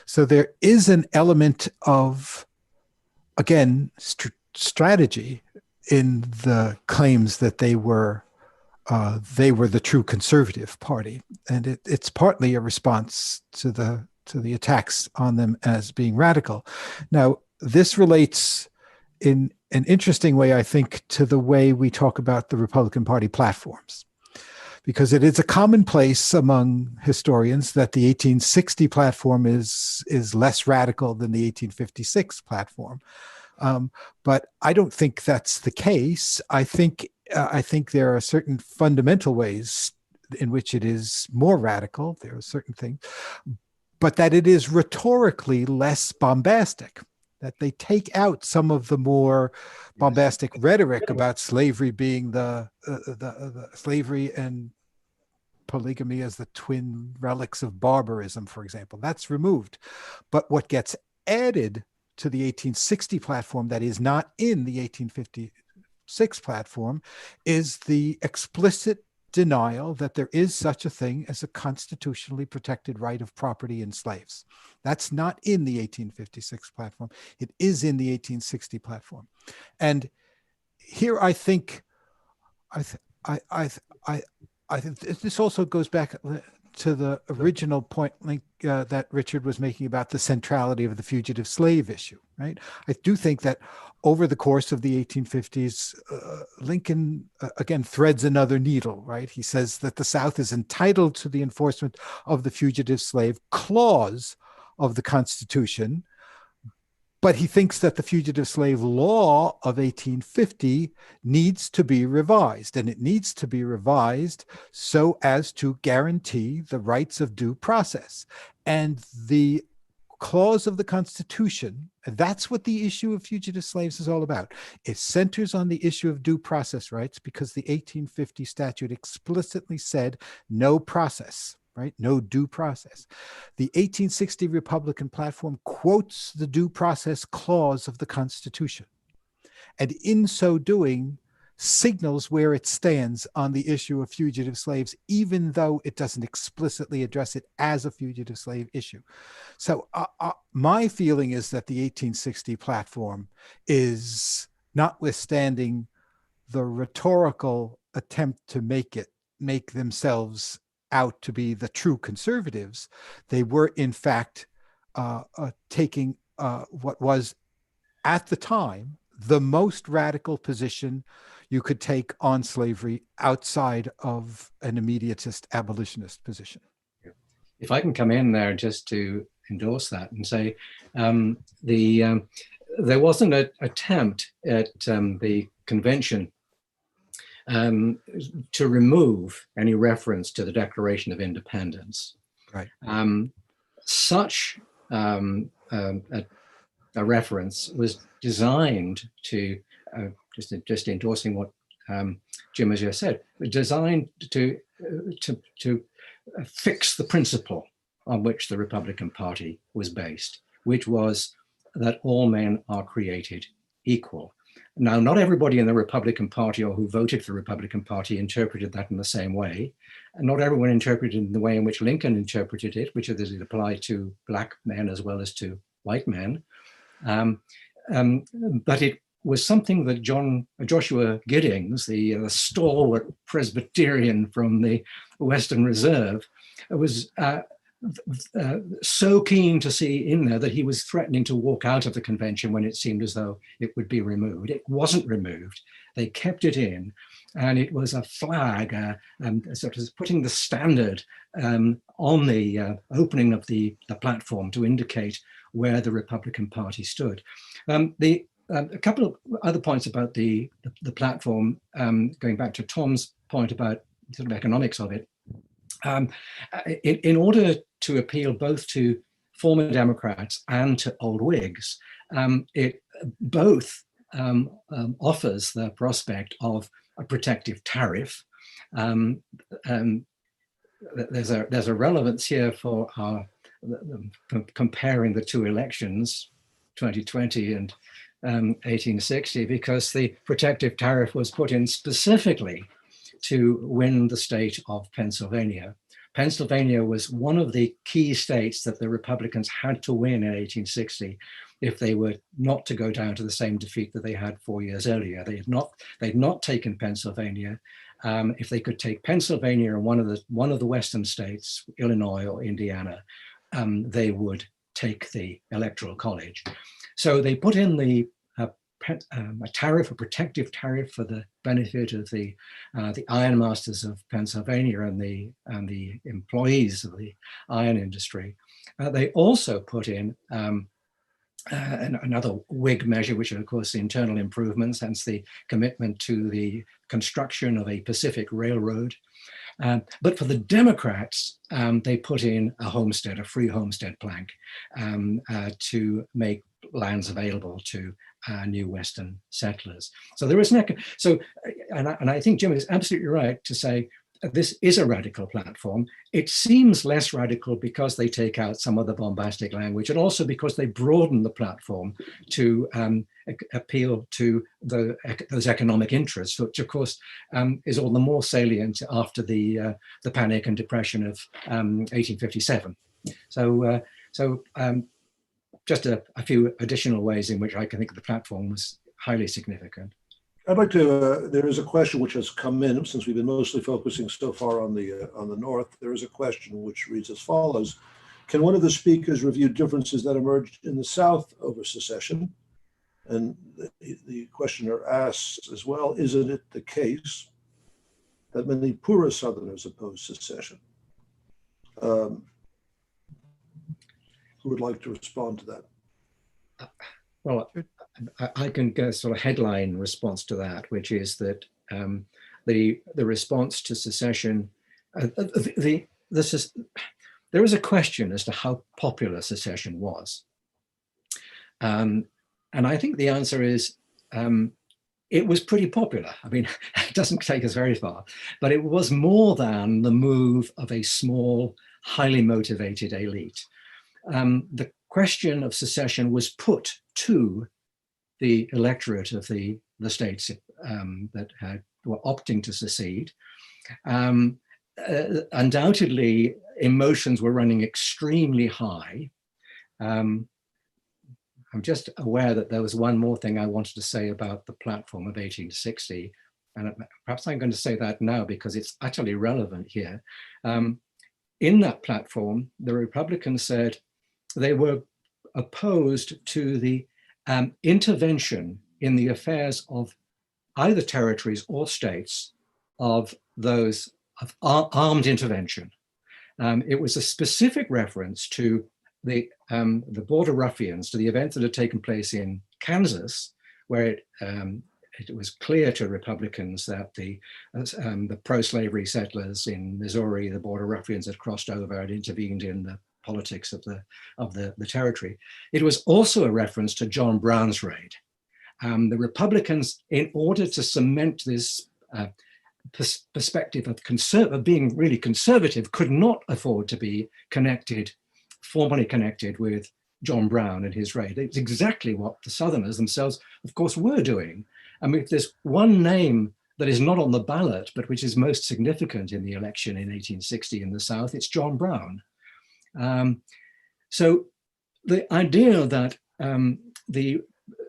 So there is an element of, again, strategy in the claims that they were the true conservative party, and it's partly a response to the attacks on them as being radical. Now, this relates in an interesting way, I think, to the way we talk about the Republican Party platforms, because it is a commonplace among historians that the 1860 platform is less radical than the 1856 platform. But I don't think that's the case. I think there are certain fundamental ways in which it is more radical. There are certain things, but that it is rhetorically less bombastic, that they take out some of the more bombastic rhetoric about slavery being the slavery and polygamy as the twin relics of barbarism, for example. That's removed. But what gets added to the 1860 platform that is not in the 1856 platform is the explicit denial that there is such a thing as a constitutionally protected right of property in slaves. That's not in the 1856 platform. It is in the 1860 platform. And here I think this also goes back to the original point that Richard was making about the centrality of the fugitive slave issue, right? I do think that over the course of the 1850s, Lincoln, again, threads another needle, right? He says that the South is entitled to the enforcement of the fugitive slave clause of the Constitution, but he thinks that the fugitive slave law of 1850 needs to be revised, and it needs to be revised so as to guarantee the rights of due process. And the clause of the Constitution, that's what the issue of fugitive slaves is all about. It centers on the issue of due process rights because the 1850 statute explicitly said no process. Right? No due process. The 1860 Republican platform quotes the due process clause of the Constitution. and in so doing signals where it stands on the issue of fugitive slaves, even though it doesn't explicitly address it as a fugitive slave issue. So my feeling is that the 1860 platform is, notwithstanding the rhetorical attempt to make themselves out to be the true conservatives, they were in fact taking what was at the time the most radical position you could take on slavery outside of an immediatist abolitionist position. If I can come in there just to endorse that and say there wasn't an attempt at the convention to remove any reference to the Declaration of Independence. Right. Such a reference was designed to, just endorsing what Jim has just said, designed to fix the principle on which the Republican Party was based, which was that all men are created equal. Now, not everybody in the Republican Party or who voted for the Republican Party interpreted that in the same way. And not everyone interpreted it in the way in which Lincoln interpreted it, which is that it applied to Black men as well as to white men. But it was something that Joshua Giddings, the stalwart Presbyterian from the Western Reserve, was so keen to see in there that he was threatening to walk out of the convention when it seemed as though it would be removed. It wasn't removed. They kept it in, and it was a flag, sort of putting the standard on the opening of the platform to indicate where the Republican Party stood. A couple of other points about the platform, going back to Tom's point about sort of economics of it. In order to appeal both to former Democrats and to old Whigs, it both offers the prospect of a protective tariff. There's a relevance here for comparing the two elections, 2020 and 1860, because the protective tariff was put in specifically to win the state of Pennsylvania. Pennsylvania was one of the key states that the Republicans had to win in 1860 if they were not to go down to the same defeat that they had 4 years earlier. They'd not taken Pennsylvania. If they could take Pennsylvania and one of the Western states, Illinois or Indiana, they would take the Electoral College. So they put in a tariff, a protective tariff for the benefit of the ironmasters of Pennsylvania and the employees of the iron industry. They also put in another Whig measure, which are, of course, the internal improvements, hence the commitment to the construction of a Pacific Railroad. But for the Democrats, they put in a free homestead plank to make lands available to new Western settlers. So there is and I think Jim is absolutely right to say this is a radical platform. It seems less radical because they take out some of the bombastic language, and also because they broaden the platform to appeal to those economic interests, which of course is all the more salient after the Panic and Depression of 1857. So just a few additional ways in which I can think the platform was highly significant. I'd like to, there is a question which has come in, since we've been mostly focusing so far on the North. There is a question which reads as follows. Can one of the speakers review differences that emerged in the South over secession? And the questioner asks as well, isn't it the case that many poorer Southerners oppose secession? Who would like to respond to that? Well, I can get a sort of headline response to that, which is that the response to secession, there is a question as to how popular secession was. And I think the answer is it was pretty popular. I mean, it doesn't take us very far, but it was more than the move of a small, highly motivated elite. The question of secession was put to the electorate of the states that were opting to secede. Undoubtedly, emotions were running extremely high. I'm just aware that there was one more thing I wanted to say about the platform of 1860, and perhaps I'm going to say that now because it's utterly relevant here. In that platform, the Republicans said they were opposed to the intervention in the affairs of either territories or states of those of armed intervention. It was a specific reference to the border ruffians, to the events that had taken place in Kansas, where it was clear to Republicans that the pro-slavery settlers in Missouri, the border ruffians had crossed over and intervened in the politics of the territory. It was also a reference to John Brown's raid. The Republicans, in order to cement this perspective of being really conservative, could not afford to be formally connected with John Brown and his raid. It's exactly what the Southerners themselves, of course, were doing. I mean, if there's one name that is not on the ballot, but which is most significant in the election in 1860 in the South, it's John Brown. So the idea that the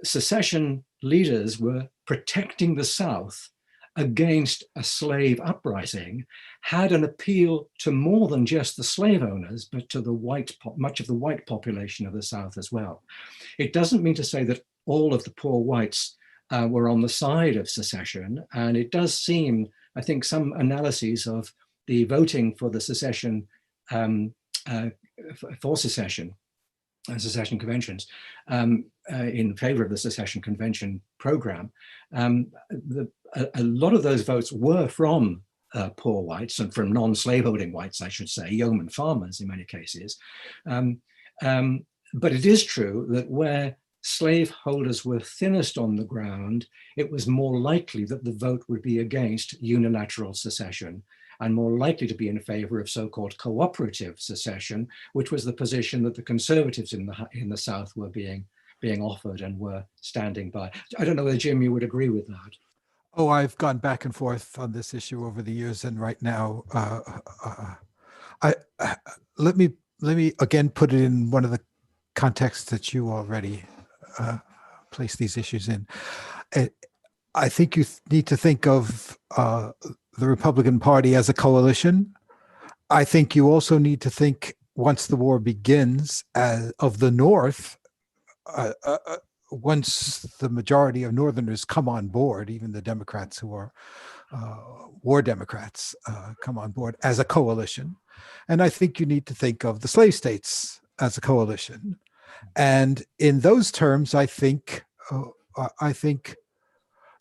secession leaders were protecting the South against a slave uprising had an appeal to more than just the slave owners, but to the much of the white population of the South as well. It doesn't mean to say that all of the poor whites were on the side of secession, and it does seem, I think, some analyses of the voting for the secession for secession and secession conventions in favor of the secession convention program, a lot of those votes were from poor whites and from non-slaveholding whites, I should say, yeoman farmers in many cases. But it is true that where slaveholders were thinnest on the ground, it was more likely that the vote would be against unilateral secession and more likely to be in favor of so-called cooperative secession, which was the position that the conservatives in the South were being offered and were standing by. I don't know whether, Jim, you would agree with that. Oh, I've gone back and forth on this issue over the years, and right now, let me again put it in one of the contexts that you already placed these issues in. I think you need to think of the Republican Party as a coalition. I think you also need to think, once the war begins, of the North. Once the majority of Northerners come on board, even the Democrats who are war Democrats come on board as a coalition. And I think you need to think of the slave states as a coalition. And in those terms, I think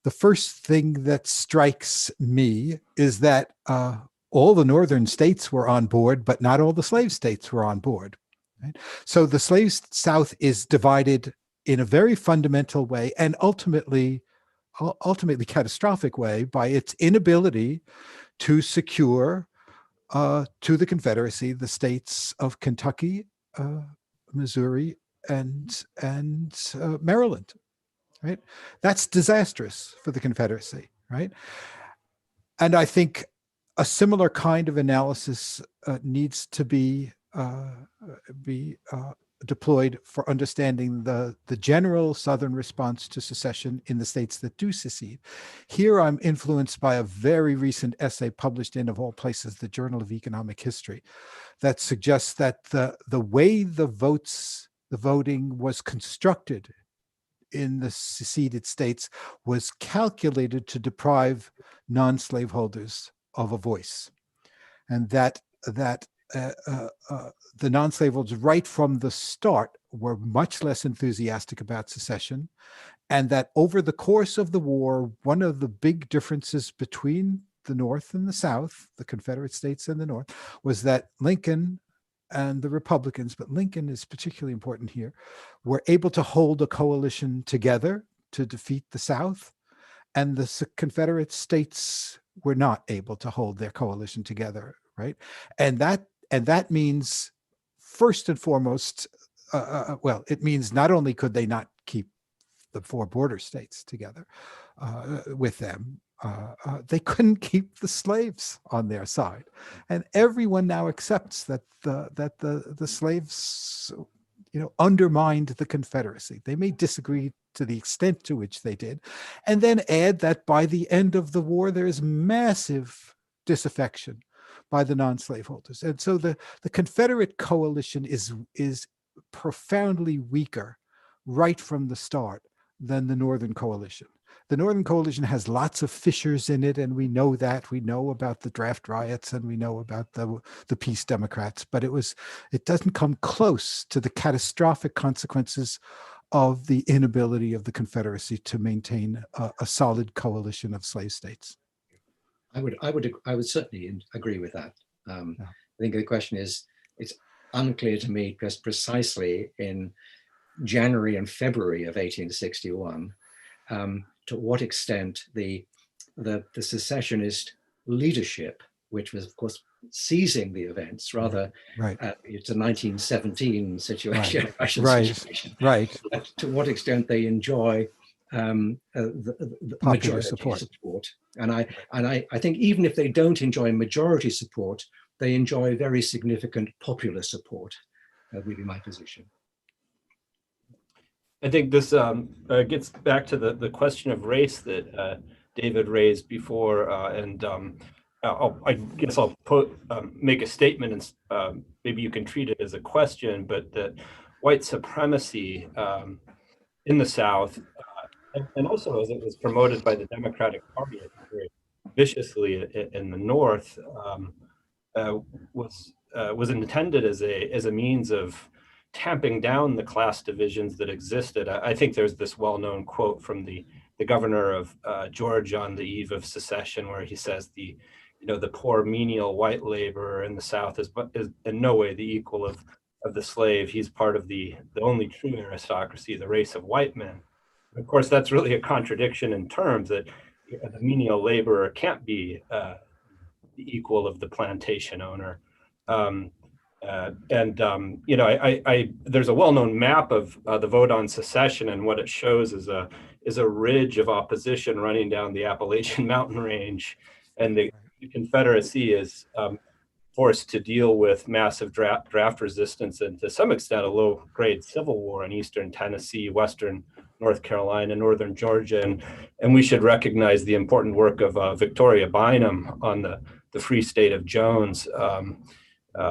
the first thing that strikes me is that all the northern states were on board, but not all the slave states were on board. Right? So the slave South is divided in a very fundamental way and ultimately catastrophic way by its inability to secure to the Confederacy the states of Kentucky, Missouri, and Maryland. Right? That's disastrous for the Confederacy, right? And I think a similar kind of analysis needs to be deployed for understanding the general Southern response to secession in the states that do secede. Here I'm influenced by a very recent essay published in, of all places, the Journal of Economic History, that suggests that the way the voting was constructed in the seceded states was calculated to deprive non-slaveholders of a voice, and that the non-slaveholders right from the start were much less enthusiastic about secession, and that over the course of the war, one of the big differences between the North and the South, the Confederate States and the North, was that Lincoln and the Republicans, but Lincoln is particularly important here, were able to hold a coalition together to defeat the South, and the Confederate States were not able to hold their coalition together, right? And that means, first and foremost, well, it means not only could they not keep four border states together with them, they couldn't keep the slaves on their side, and everyone now accepts that the slaves, undermined the Confederacy. They may disagree to the extent to which they did, and then add that by the end of the war there is massive disaffection by the non-slaveholders, and so the Confederate coalition is profoundly weaker right from the start than the Northern Coalition. The Northern Coalition has lots of fissures in it, and we know that. We know about the draft riots, and we know about the Peace Democrats, but it doesn't come close to the catastrophic consequences of the inability of the Confederacy to maintain a solid coalition of slave states. I would certainly agree with that. I think the question is, it's unclear to me just precisely in January and February of 1861, to what extent the secessionist leadership, which was of course seizing the events, rather it's a 1917 situation, Russian situation, to what extent they enjoy the majority support. And I think even if they don't enjoy majority support, they enjoy very significant popular support, would be my position. I think this gets back to the question of race that David raised before, and I guess I'll make a statement, and maybe you can treat it as a question, but that white supremacy in the South, and also as it was promoted by the Democratic Party very viciously in the North, was intended as a means of tamping down the class divisions that existed. I think there's this well-known quote from the governor of Georgia on the eve of secession, where he says the poor menial white laborer in the South is in no way the equal of the slave. He's part of the only true aristocracy, the race of white men. Of course, that's really a contradiction in terms that the menial laborer can't be the equal of the plantation owner. There's a well-known map of the vote on secession, and what it shows is a ridge of opposition running down the Appalachian Mountain Range, and the Confederacy is forced to deal with massive draft resistance and to some extent a low-grade civil war in eastern Tennessee, western North Carolina, northern Georgia, and we should recognize the important work of Victoria Bynum on the Free State of Jones.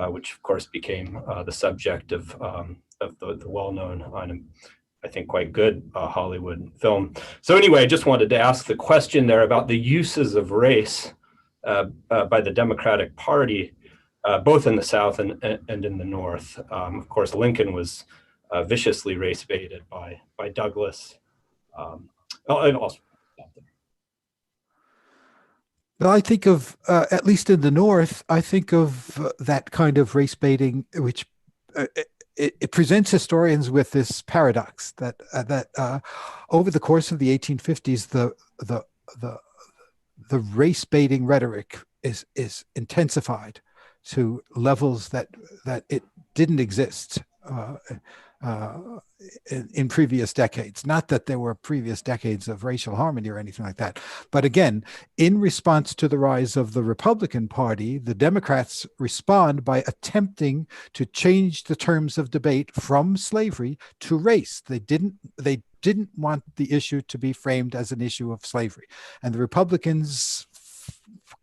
Which of course became the subject of the well-known, I think quite good Hollywood film. So anyway, I just wanted to ask the question there about the uses of race by the Democratic Party, both in the South and in the North. Of course, Lincoln was viciously race-baited by Douglas, and also. Well, I think of, at least in the North, I think of that kind of race baiting, which it presents historians with this paradox that over the course of the 1850s, the race baiting rhetoric is intensified to levels that it didn't exist in previous decades. Not that there were previous decades of racial harmony or anything like that. But again, in response to the rise of the Republican Party, the Democrats respond by attempting to change the terms of debate from slavery to race. They didn't want the issue to be framed as an issue of slavery. And the Republicans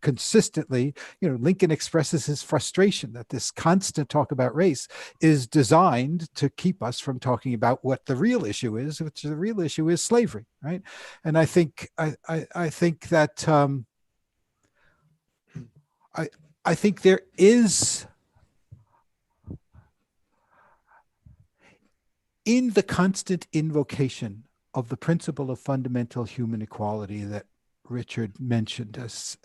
consistently, Lincoln expresses his frustration that this constant talk about race is designed to keep us from talking about what the real issue is, which the real issue is slavery, right? And I think that I think there is, in the constant invocation of the principle of fundamental human equality that Richard mentioned as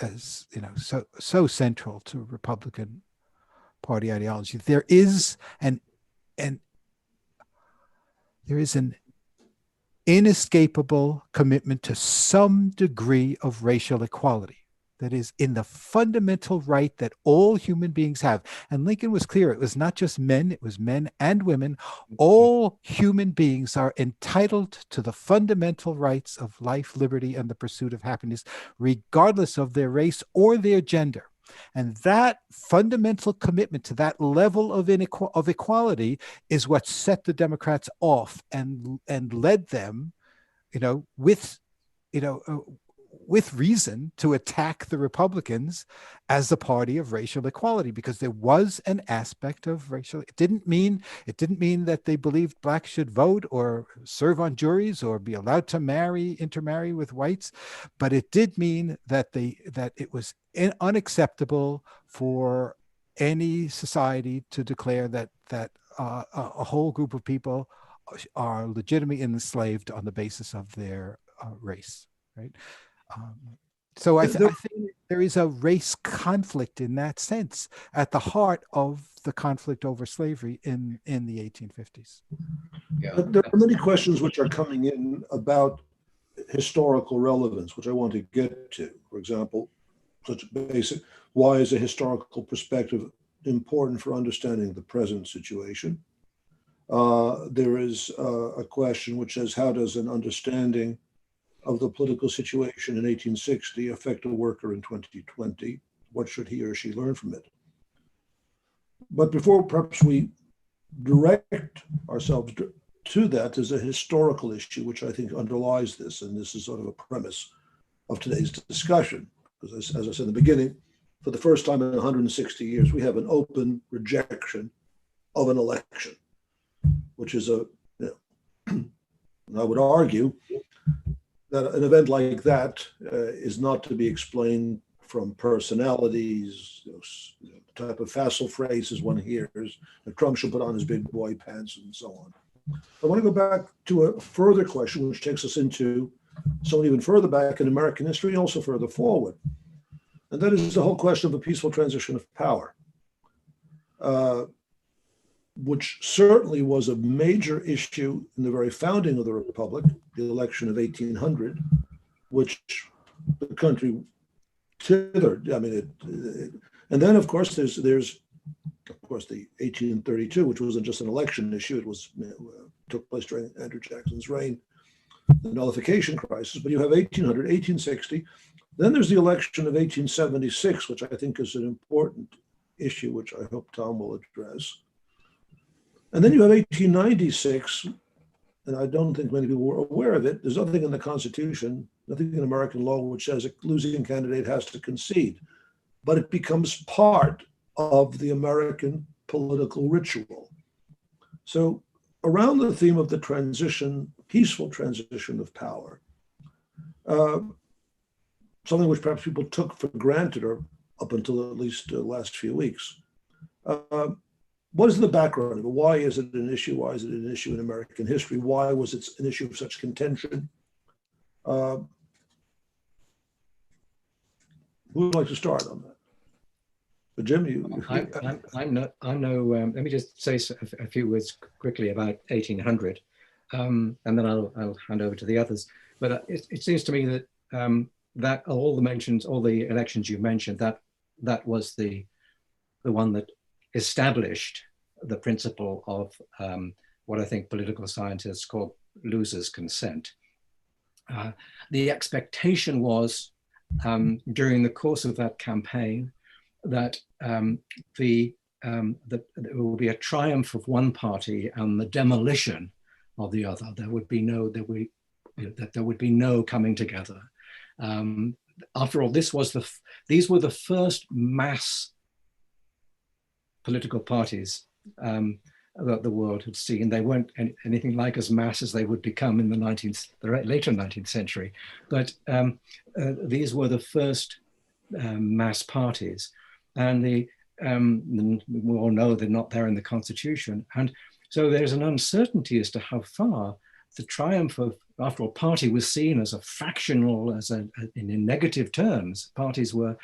so central to Republican Party ideology, there is an inescapable commitment to some degree of racial equality. that is in the fundamental right that all human beings have. And Lincoln was clear, it was not just men, it was men and women. All human beings are entitled to the fundamental rights of life, liberty, and the pursuit of happiness, regardless of their race or their gender. And that fundamental commitment to that level of equality is what set the Democrats off and led them, with reason, to attack the Republicans as the party of racial equality, because there was an aspect of racial. It didn't mean that they believed blacks should vote or serve on juries or be allowed to intermarry with whites, but it did mean that it was unacceptable for any society to declare that a whole group of people are legitimately enslaved on the basis of their race, right? So I think there is a race conflict in that sense at the heart of the conflict over slavery in the 1850s. Yeah. There are many questions which are coming in about historical relevance, which I want to get to. For example, such basic, why is a historical perspective important for understanding the present situation? There is a question which says, how does an understanding of the political situation in 1860 affect a worker in 2020? What should he or she learn from it? But before perhaps we direct ourselves to that, there's a historical issue which I think underlies this, and this is sort of a premise of today's discussion. Because as I said in the beginning, for the first time in 160 years, we have an open rejection of an election, which is and I would argue that an event like that is not to be explained from personalities, the type of facile phrases one hears, that Trump should put on his big boy pants and so on. I want to go back to a further question, which takes us into someone even further back in American history and also further forward. And that is the whole question of a peaceful transition of power, which certainly was a major issue in the very founding of the Republic, the election of 1800, which the country tithered. I mean, and then of course there's of course the 1832, which wasn't just an election issue. It was took place during Andrew Jackson's reign, the Nullification Crisis. But you have 1800, 1860. Then there's the election of 1876, which I think is an important issue, which I hope Tom will address. And then you have 1896, and I don't think many people were aware of it. There's nothing in the Constitution, nothing in American law which says a losing candidate has to concede, but it becomes part of the American political ritual. So around the theme of the transition, peaceful transition of power, something which perhaps people took for granted, or up until at least the last few weeks. What is the background of it? Why is it an issue? Why is it an issue in American history? Why was it an issue of such contention? Who would like to start on that? But Jim, let me just say a few words quickly about 1800, and then I'll hand over to the others. But it seems to me that that all the elections you mentioned, that was the one that established the principle of what I think political scientists call losers' consent. The expectation was during the course of that campaign that there will be a triumph of one party and the demolition of the other. There would be no coming together. After all, these were the first mass political parties that the world had seen. They weren't anything like as mass as they would become in the later 19th century, but these were the first mass parties, and we all know they're not there in the Constitution, and so there's an uncertainty as to how far the triumph of, after all, party was seen as a factional, in negative terms. Parties were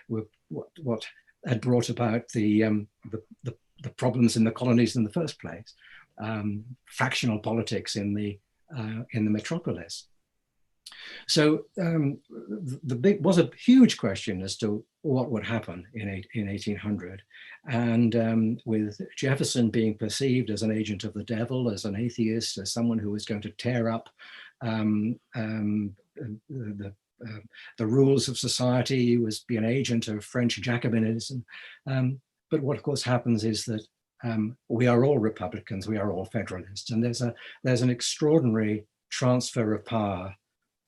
what had brought about the problems in the colonies in the first place, factional politics in the metropolis. So the big was a huge question as to what would happen in 1800, and with Jefferson being perceived as an agent of the devil, as an atheist, as someone who was going to tear up the rules of society, he was be an agent of French Jacobinism. But what of course happens is that we are all Republicans, we are all Federalists, and there's an extraordinary transfer of power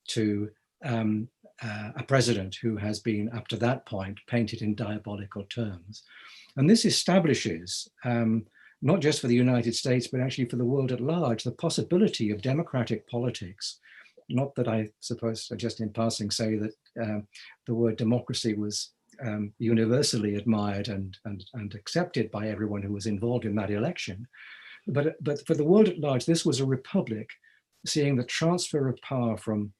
to a president who has been up to that point painted in diabolical terms. And this establishes, not just for the United States, but actually for the world at large, the possibility of democratic politics. Not that I suppose I just in passing say that the word democracy was universally admired and accepted by everyone who was involved in that election. But for the world at large, this was a republic, seeing the transfer of power from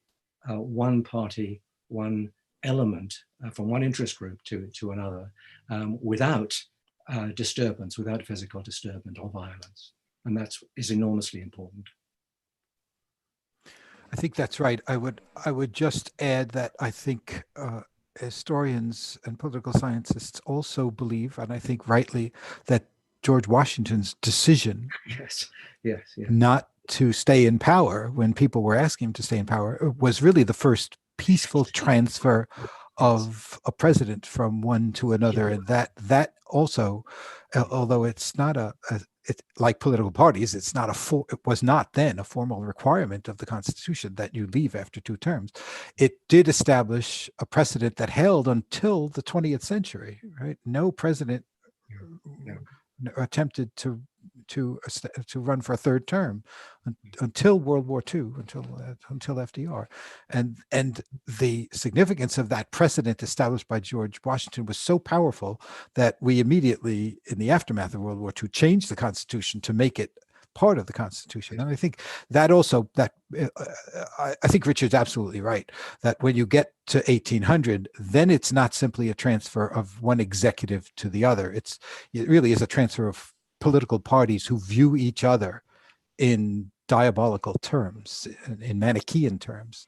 one party, one element, from one interest group to another, without disturbance, without physical disturbance or violence. And that is enormously important. I think that's right. I would just add that I think historians and political scientists also believe, and I think rightly, that George Washington's decision Yes. not to stay in power when people were asking him to stay in power was really the first peaceful transfer of a president from one to another. And that also, although it's not it's like political parties, it was not then a formal requirement of the Constitution that you leave after 2 terms. It did establish a precedent that held until the 20th century, right? No president attempted to run for a 3rd term until World War II, until FDR, and the significance of that precedent established by George Washington was so powerful that we immediately, in the aftermath of World War II, changed the Constitution to make it part of the Constitution. And I think that also I think Richard's absolutely right that when you get to 1800, then it's not simply a transfer of one executive to the other. It really is a transfer of political parties who view each other in diabolical terms, in Manichaean terms,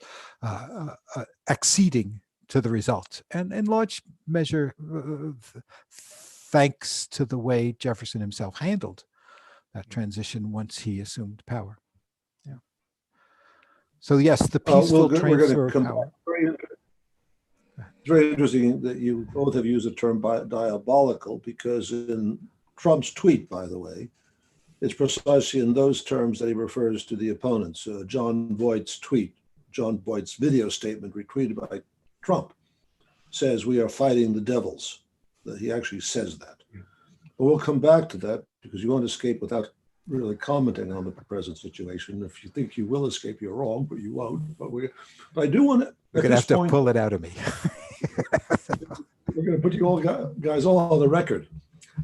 acceding to the result, and in large measure thanks to the way Jefferson himself handled that transition once he assumed power. Yeah. So yes, the peaceful transfer of power. It's very interesting that you both have used the term diabolical, because in Trump's tweet, by the way, it's precisely in those terms that he refers to the opponents. John Voight's tweet, John Voight's video statement retweeted by Trump, says we are fighting the devils. He actually says that. But we'll come back to that, because you won't escape without really commenting on the present situation. If you think you will escape, you're wrong, but you won't. But I do want to. You're going to have to pull it out of me. We're going to put you all guys all on the record.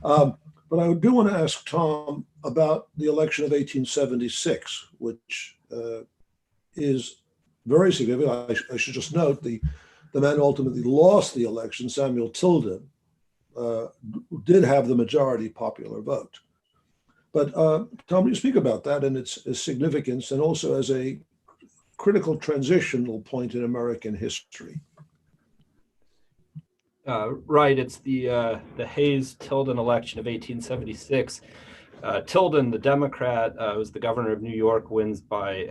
But I do want to ask Tom about the election of 1876, which is very significant. I should just note the man who ultimately lost the election, Samuel Tilden, did have the majority popular vote. But Tom, you speak about that and its significance, and also as a critical transitional point in American history. Right, it's the Hayes-Tilden election of 1876. Tilden, the Democrat, was the governor of New York, wins by,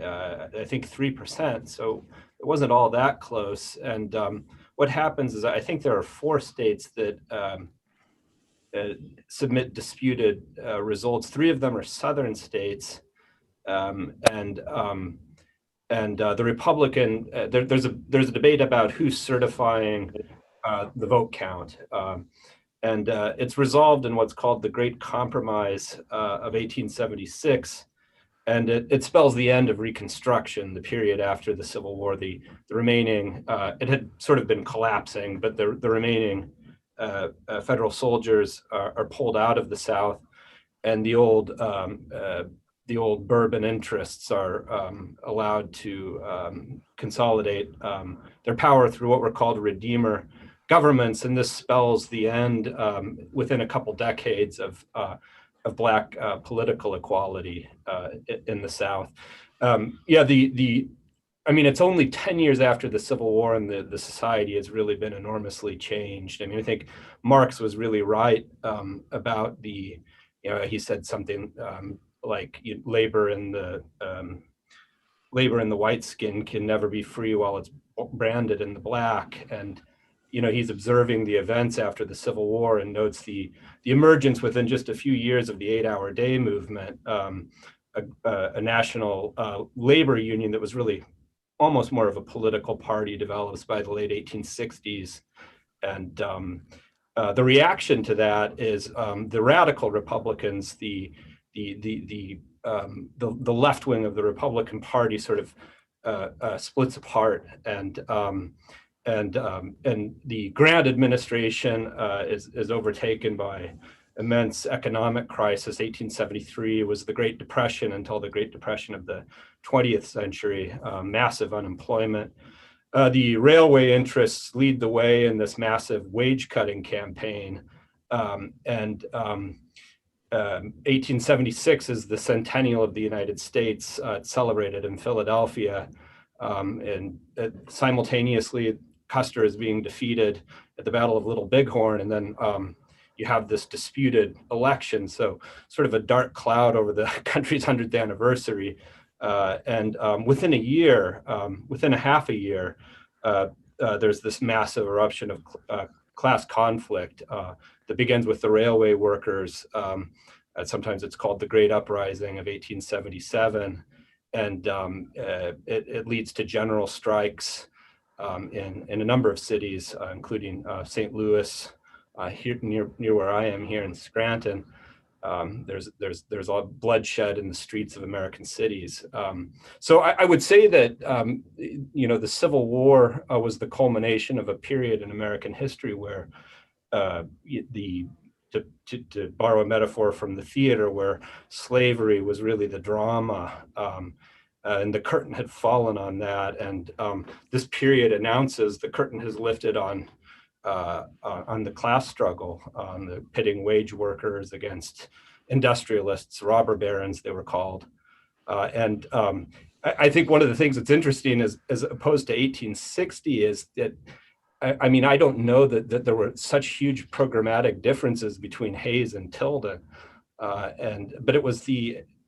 I think, 3%. So it wasn't all that close. And what happens is I think there are 4 states that submit disputed results. 3 of them are southern states. And the Republican, there's a debate about who's certifying the vote count. And it's resolved in what's called the Great Compromise of 1876. And it spells the end of Reconstruction, the period after the Civil War. The remaining, it had sort of been collapsing, but the remaining federal soldiers are pulled out of the South, and the old Bourbon interests are allowed to consolidate their power through what were called Redeemer governments, and this spells the end within a couple decades of Black political equality in the South. The I mean, it's only 10 years after the Civil War, and the society has really been enormously changed. I mean, I think Marx was really right about he said something like labor in the white skin can never be free while it's branded in the black. And he's observing the events after the Civil War and notes the emergence within just a few years of the 8-hour day movement, a national labor union that was really almost more of a political party, develops by the late 1860s. And the reaction to that is the radical Republicans, the left wing of the Republican Party sort of splits apart, and the Grant administration is overtaken by immense economic crisis. 1873 was the Great Depression until the Great Depression of the 20th century, massive unemployment. The railway interests lead the way in this massive wage cutting campaign. 1876 is the centennial of the United States. It's celebrated in Philadelphia. And simultaneously, Custer is being defeated at the Battle of Little Bighorn. And then you have this disputed election. So sort of a dark cloud over the country's 100th anniversary. Within a year, within a half a year, there's this massive eruption of class conflict that begins with the railway workers. Sometimes it's called the Great Uprising of 1877. And it leads to general strikes in a number of cities, including St. Louis, here near where I am here in Scranton. There's all bloodshed in the streets of American cities. So I would say that the Civil War was the culmination of a period in American history where to borrow a metaphor from the theater, where slavery was really the drama, and the curtain had fallen on that. And this period announces the curtain has lifted on the class struggle, on the pitting wage workers against industrialists, robber barons, they were called. I think one of the things that's interesting is, as opposed to 1860, is that, I mean, I don't know that there were such huge programmatic differences between Hayes and Tilden. But it was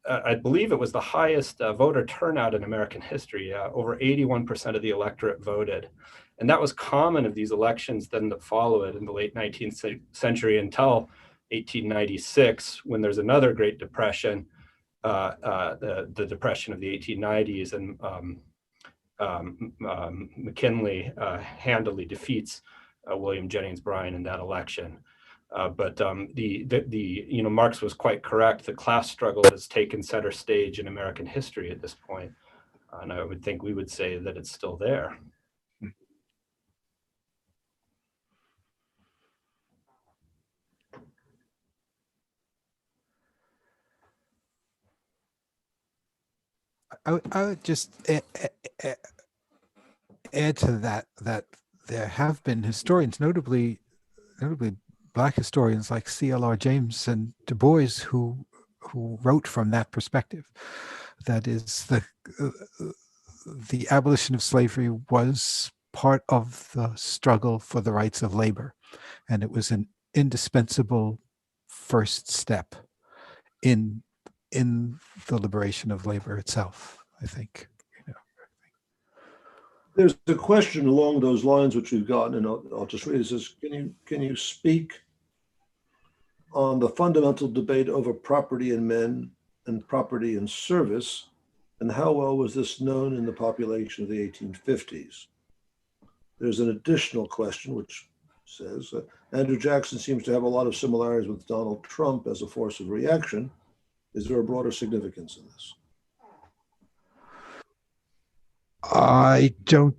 I believe it was the highest voter turnout in American history. Over 81% of the electorate voted. And that was common of these elections then that follow it in the late 19th century until 1896, when there's another Great Depression, the Depression of the 1890s, and McKinley handily defeats William Jennings Bryan in that election. But Marx was quite correct. The class struggle has taken center stage in American history at this point. And I would think we would say that it's still there. I would just add to that there have been historians, notably Black historians like C.L.R. James and Du Bois, who wrote from that perspective. That is, the abolition of slavery was part of the struggle for the rights of labor, and it was an indispensable first step in the liberation of labor itself, I think. There's a question along those lines which we've gotten, and I'll just read it. It says, can you speak on the fundamental debate over property in men and property in service, and how well was this known in the population of the 1850s? There's an additional question which says, Andrew Jackson seems to have a lot of similarities with Donald Trump as a force of reaction. Is there a broader significance in this? I don't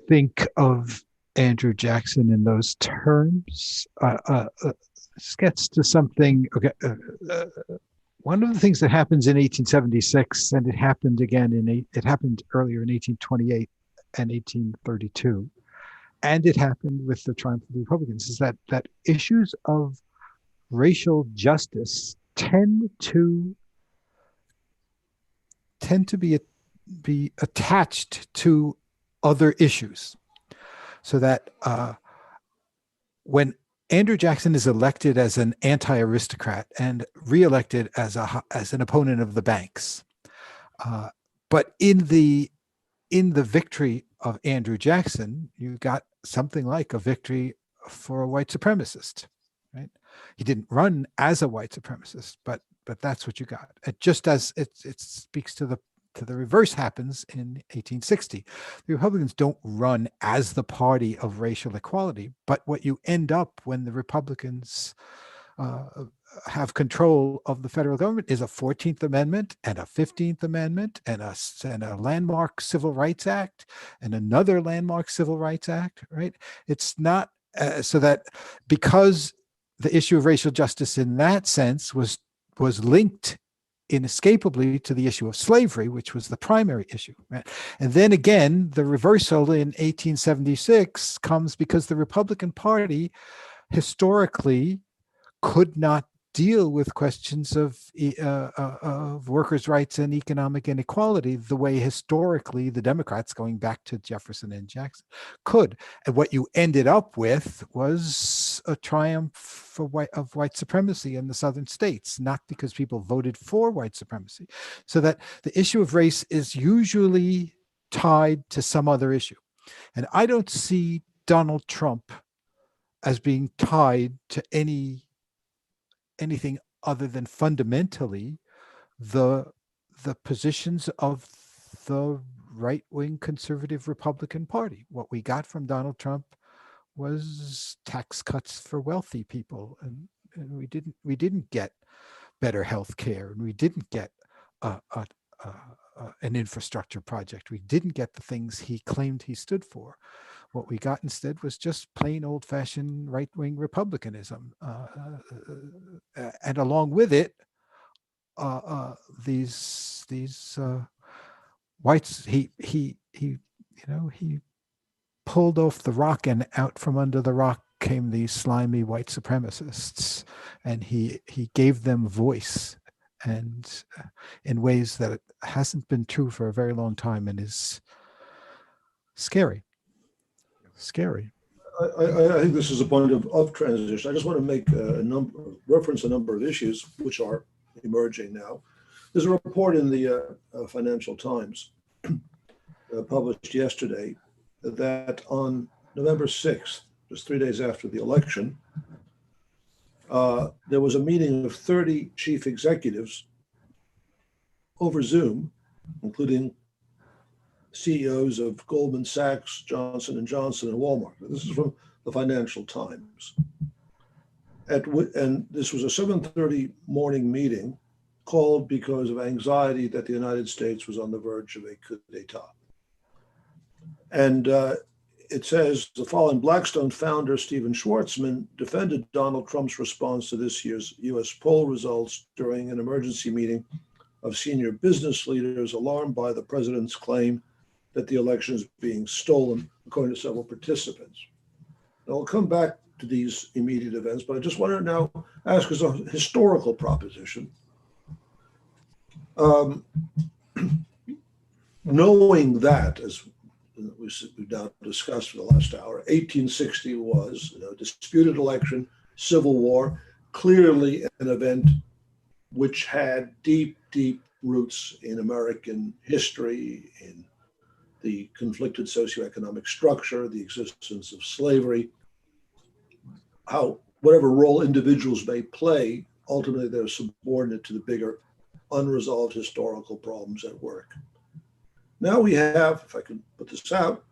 think of Andrew Jackson in those terms. This gets to something. Okay, one of the things that happens in 1876, and it happened earlier in 1828 and 1832, and it happened with the triumph of the Republicans, is that issues of racial justice tend to be be attached to other issues, so that when Andrew Jackson is elected as an anti-aristocrat and reelected as an opponent of the banks, but in the victory of Andrew Jackson, you got something like a victory for a white supremacist, right? He didn't run as a white supremacist, but that's what you got. Just as it speaks to the reverse happens in 1860. The Republicans don't run as the party of racial equality, but what you end up when the Republicans have control of the federal government is a 14th Amendment and a 15th Amendment and a landmark Civil Rights Act and another landmark Civil Rights Act, right? It's not so that because the issue of racial justice in that sense was linked inescapably to the issue of slavery, which was the primary issue, right? And then again, the reversal in 1876 comes because the Republican Party historically could not deal with questions of workers' rights and economic inequality the way historically the Democrats, going back to Jefferson and Jackson, could. And what you ended up with was a triumph of white supremacy in the southern states, not because people voted for white supremacy. So that the issue of race is usually tied to some other issue. And I don't see Donald Trump as being tied to anything other than fundamentally the positions of the right-wing conservative Republican Party. What we got from Donald Trump was tax cuts for wealthy people, and we didn't get better health care, and we didn't get an infrastructure project. We didn't get the things he claimed he stood for. What we got instead was just plain old-fashioned right-wing republicanism, and along with it, these whites. He pulled off the rock, and out from under the rock came these slimy white supremacists, and he gave them voice, and in ways that it hasn't been true for a very long time, and is scary. I think this is a point of transition. I just want to make reference a number of issues which are emerging now. There's a report in the Financial Times published yesterday that on November 6th, just 3 days after the election, there was a meeting of 30 chief executives over Zoom, including CEOs of Goldman Sachs, Johnson & Johnson, and Walmart. This is from the Financial Times. And this was a 7:30 morning meeting called because of anxiety that the United States was on the verge of a coup d'etat. And it says the following: Blackstone founder Stephen Schwarzman defended Donald Trump's response to this year's US poll results during an emergency meeting of senior business leaders alarmed by the president's claim that the election is being stolen, according to several participants. Now, I'll come back to these immediate events, but I just want to now ask as a historical proposition, knowing that, as we've now discussed for the last hour, 1860 was a disputed election, Civil War, clearly an event which had deep, deep roots in American history, in the conflicted socioeconomic structure, the existence of slavery, how whatever role individuals may play, ultimately they're subordinate to the bigger unresolved historical problems at work. Now we have, if I can put this out,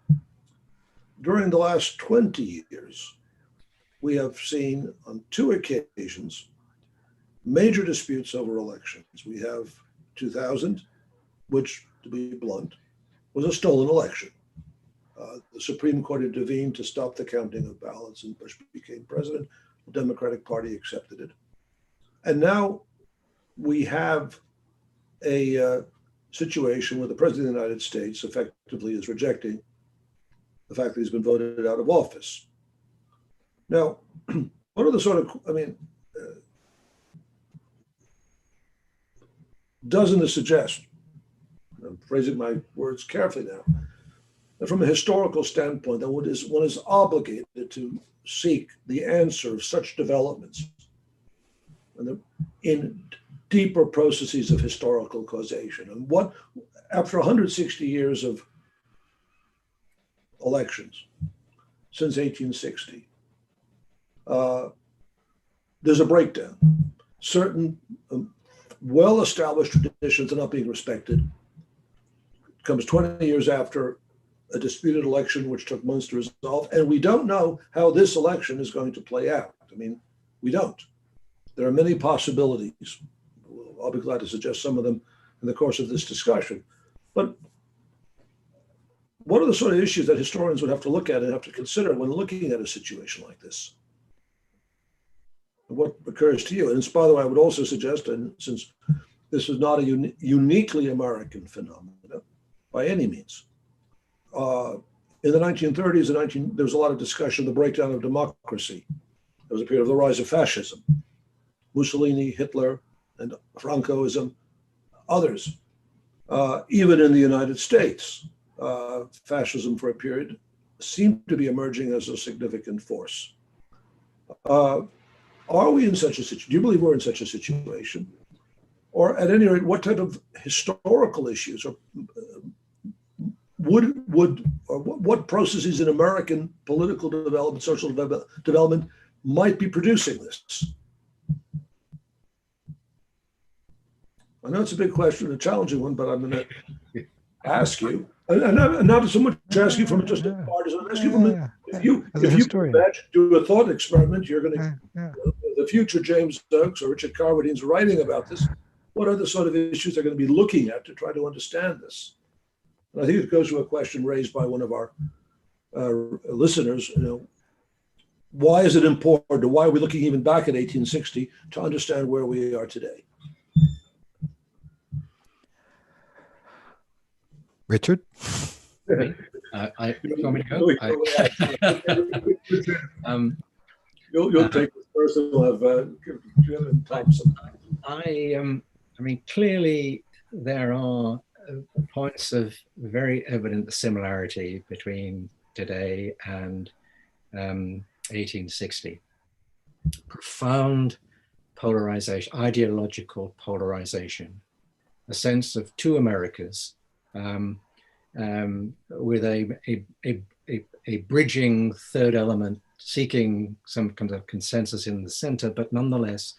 during the last 20 years, we have seen on 2 occasions major disputes over elections. We have 2000, which, to be blunt, was a stolen election. The Supreme Court intervened to stop the counting of ballots, and Bush became president. The Democratic Party accepted it. And now we have a situation where the President of the United States effectively is rejecting the fact that he's been voted out of office. Now, what are the sort of, doesn't it suggest I'm phrasing my words carefully now, that from a historical standpoint, that one is obligated to seek the answer of such developments in deeper processes of historical causation. And what, after 160 years of elections since 1860, there's a breakdown. Certain well-established traditions are not being respected. It comes 20 years after a disputed election which took months to resolve, and we don't know how this election is going to play out. I mean, we don't. There are many possibilities. I'll be glad to suggest some of them in the course of this discussion. But what are the sort of issues that historians would have to look at and have to consider when looking at a situation like this? What occurs to you? And by the way, I would also suggest, and since this is not a uniquely American phenomenon by any means, in the 1930s, there was a lot of discussion of the breakdown of democracy. There was a period of the rise of fascism. Mussolini, Hitler, and Francoism, others. Even in the United States, fascism for a period seemed to be emerging as a significant force. Are we in such a situation? Do you believe we're in such a situation? Or at any rate, what type of historical issues or what processes in American political development, social development might be producing this? I know it's a big question, a challenging one, but I'm going to ask you, and not so much ask you from just a partisan, ask you from if you imagine, do a thought experiment, you're going to, the future James Oakes or Richard Carwardine's writing about this, what are the sort of issues they're going to be looking at to try to understand this? And I think it goes to a question raised by one of our listeners, why is it important, or why are we looking even back at 1860 to understand where we are today? Richard? You want me to go? You'll take this first, and we'll have Jim and Thompson. I mean, clearly there are points of very evident similarity between today and 1860. Profound polarization, ideological polarization, a sense of two Americas, with a bridging third element seeking some kind of consensus in the center, but nonetheless,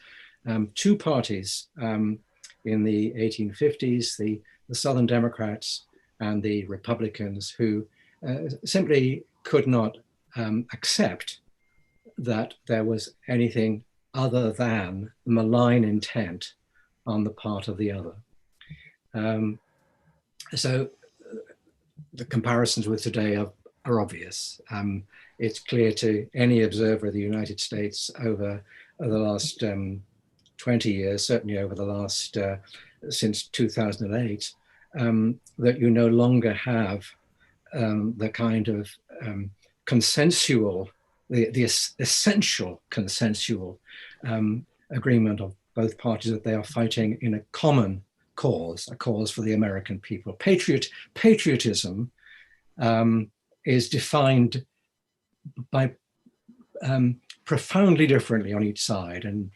two parties in the 1850s, the Southern Democrats and the Republicans, who simply could not accept that there was anything other than malign intent on the part of the other. So the comparisons with today are obvious. It's clear to any observer of the United States over the last 20 years, certainly over the last, since 2008, that you no longer have the kind of consensual, the essential consensual agreement of both parties that they are fighting in a common cause, a cause for the American people. Patriotism is defined by profoundly differently on each side. And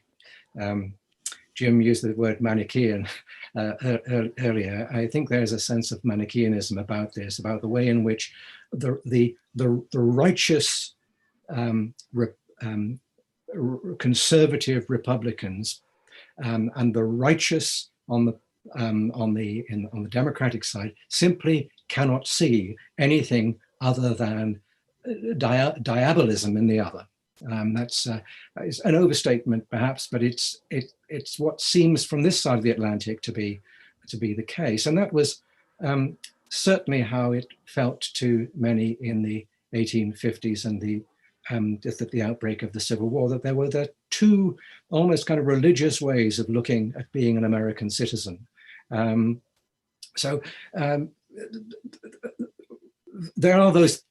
Jim used the word Manichaean earlier. I think there's a sense of Manichaeanism about this, about the way in which the righteous conservative Republicans and the righteous on the Democratic side simply cannot see anything other than diabolism in the other. That's an overstatement, perhaps, but it's what seems from this side of the Atlantic to be the case, and that was certainly how it felt to many in the 1850s and the outbreak of the Civil War. That there were two almost kind of religious ways of looking at being an American citizen. So there are those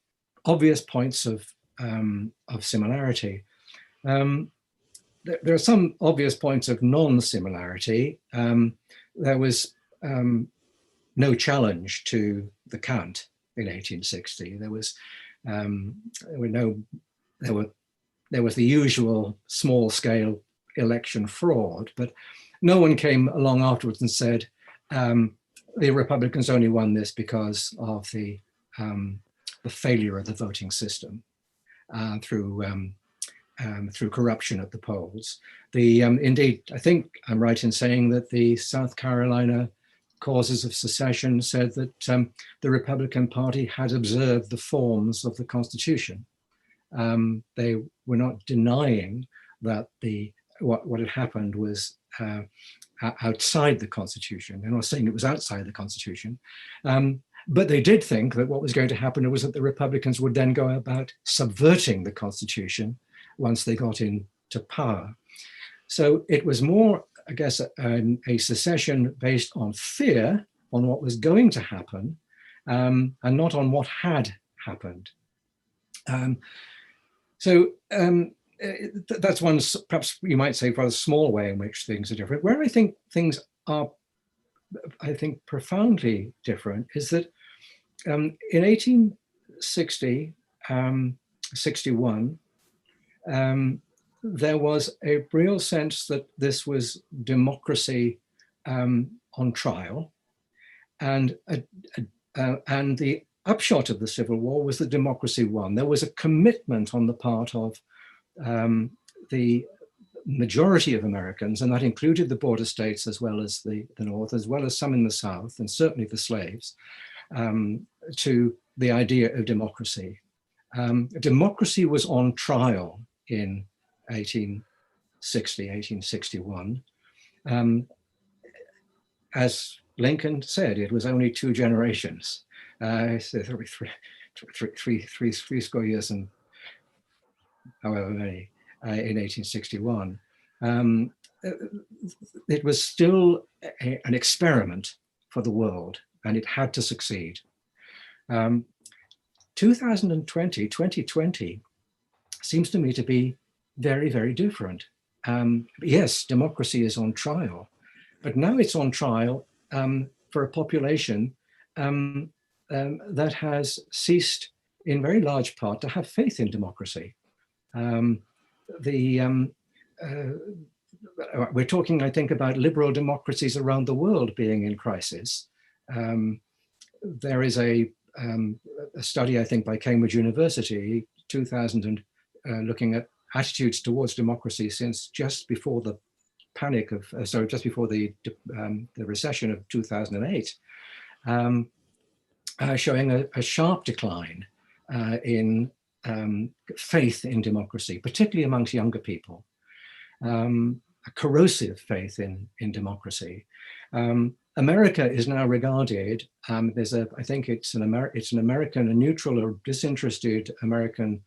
obvious points of similarity. There are some obvious points of non-similarity. There was no challenge to the count in 1860. There was the usual small-scale election fraud, but no one came along afterwards and said the Republicans only won this because of the failure of the voting system through corruption at the polls. Indeed, I think I'm right in saying that the South Carolina causes of secession said that the Republican Party had observed the forms of the Constitution. They were not denying that what had happened was outside the Constitution. They're not saying it was outside the Constitution. But they did think that what was going to happen was that the Republicans would then go about subverting the Constitution once they got into power. So it was more, I guess, a secession based on fear, on what was going to happen, and not on what had happened. That's one, perhaps you might say, rather small way in which things are different. Where I think things are, profoundly different is that in 1860, 61, there was a real sense that this was democracy on trial, and the upshot of the Civil War was that democracy won. There was a commitment on the part of the majority of Americans, and that included the border states as well as the North, as well as some in the South, and certainly the slaves, to the idea of democracy. Democracy was on trial in 1860, 1861. As Lincoln said, it was only 2 generations. Three score years and however many in 1861. It was still an experiment for the world, and it had to succeed. 2020 seems to me to be very, very different. Yes, democracy is on trial, but now it's on trial for a population that has ceased in very large part to have faith in democracy. We're talking, I think, about liberal democracies around the world being in crisis. There is a study, I think, by Cambridge University, 2000, looking at attitudes towards democracy since just before the panic of, just before the recession of 2008, showing a sharp decline in faith in democracy, particularly amongst younger people, a corrosive faith in democracy. America is now regarded, I think it's an American, a neutral or disinterested American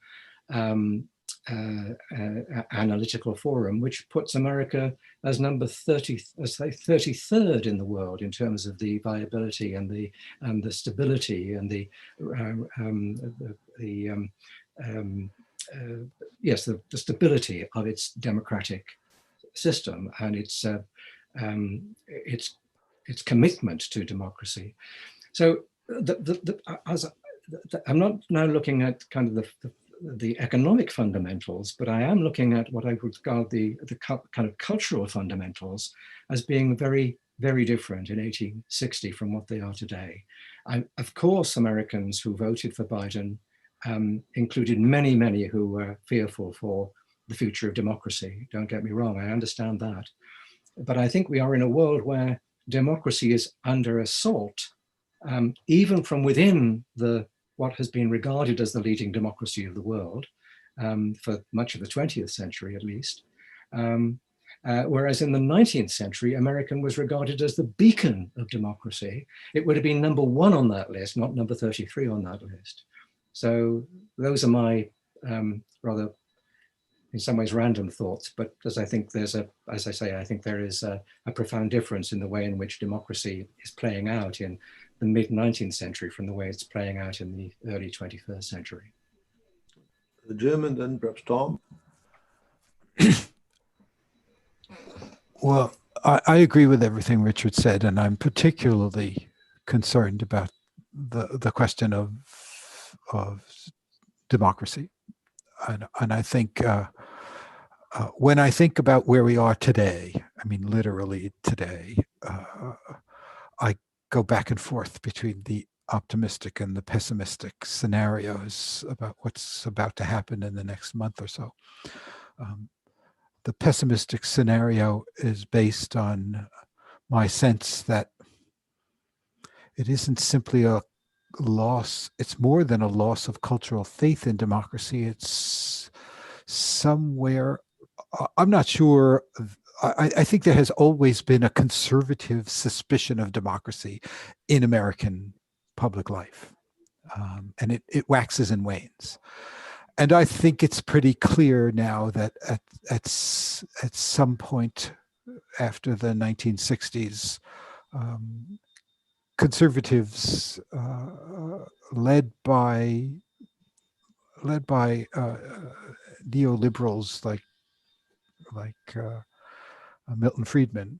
analytical forum, which puts America as number 33rd in the world in terms of the viability and the stability and the stability of its democratic system and its commitment to democracy. So I'm not now looking at kind of the economic fundamentals, but I am looking at what I would regard the kind of cultural fundamentals as being very, very different in 1860 from what they are today. Of course, Americans who voted for Biden included many, many who were fearful for the future of democracy. Don't get me wrong, I understand that. But I think we are in a world where democracy is under assault, even from within what has been regarded as the leading democracy of the world for much of the 20th century, at least. Whereas in the 19th century, American was regarded as the beacon of democracy. It would have been number 1 on that list, not number 33 on that list. So those are my rather, in some ways, random thoughts. But as I think I think there is a profound difference in the way in which democracy is playing out in the mid-19th century from the way it's playing out in the early 21st century. Jim, and then perhaps Tom. Well, I agree with everything Richard said, and I'm particularly concerned about the question of democracy, and I think when I think about where we are today, I mean literally today, I go back and forth between the optimistic and the pessimistic scenarios about what's about to happen in the next month or so. The pessimistic scenario is based on my sense that it isn't simply a loss, it's more than a loss of cultural faith in democracy. It's somewhere, I'm not sure, I think there has always been a conservative suspicion of democracy in American public life. And it waxes and wanes. And I think it's pretty clear now that at some point after the 1960s, conservatives led by neoliberals like Milton Friedman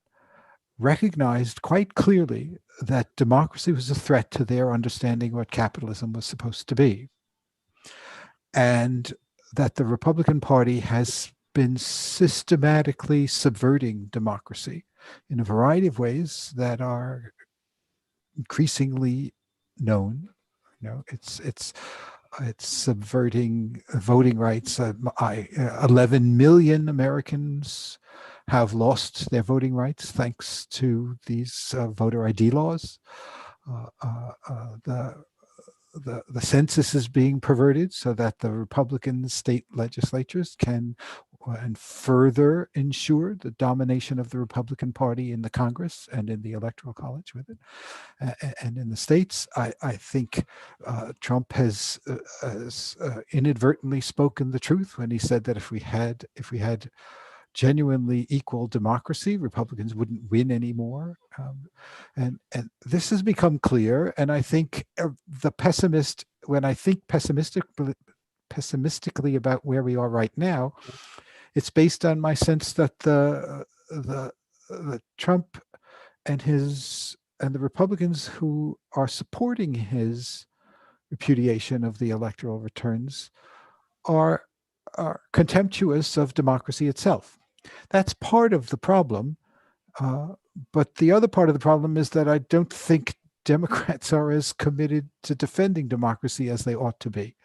recognized quite clearly that democracy was a threat to their understanding what capitalism was supposed to be, and that the Republican Party has been systematically subverting democracy in a variety of ways that are increasingly known. You know, it's subverting voting rights. 11 million Americans have lost their voting rights thanks to these voter ID laws. The census is being perverted so that the Republican state legislatures can and further ensure the domination of the Republican Party in the Congress and in the Electoral College with it. And in the states, I think Trump has inadvertently spoken the truth when he said that if we had genuinely equal democracy, Republicans wouldn't win anymore. And this has become clear. And I think the pessimist, when I think pessimistically about where we are right now, it's based on my sense that the Trump and the Republicans who are supporting his repudiation of the electoral returns are contemptuous of democracy itself. That's part of the problem. But the other part of the problem is that I don't think Democrats are as committed to defending democracy as they ought to be.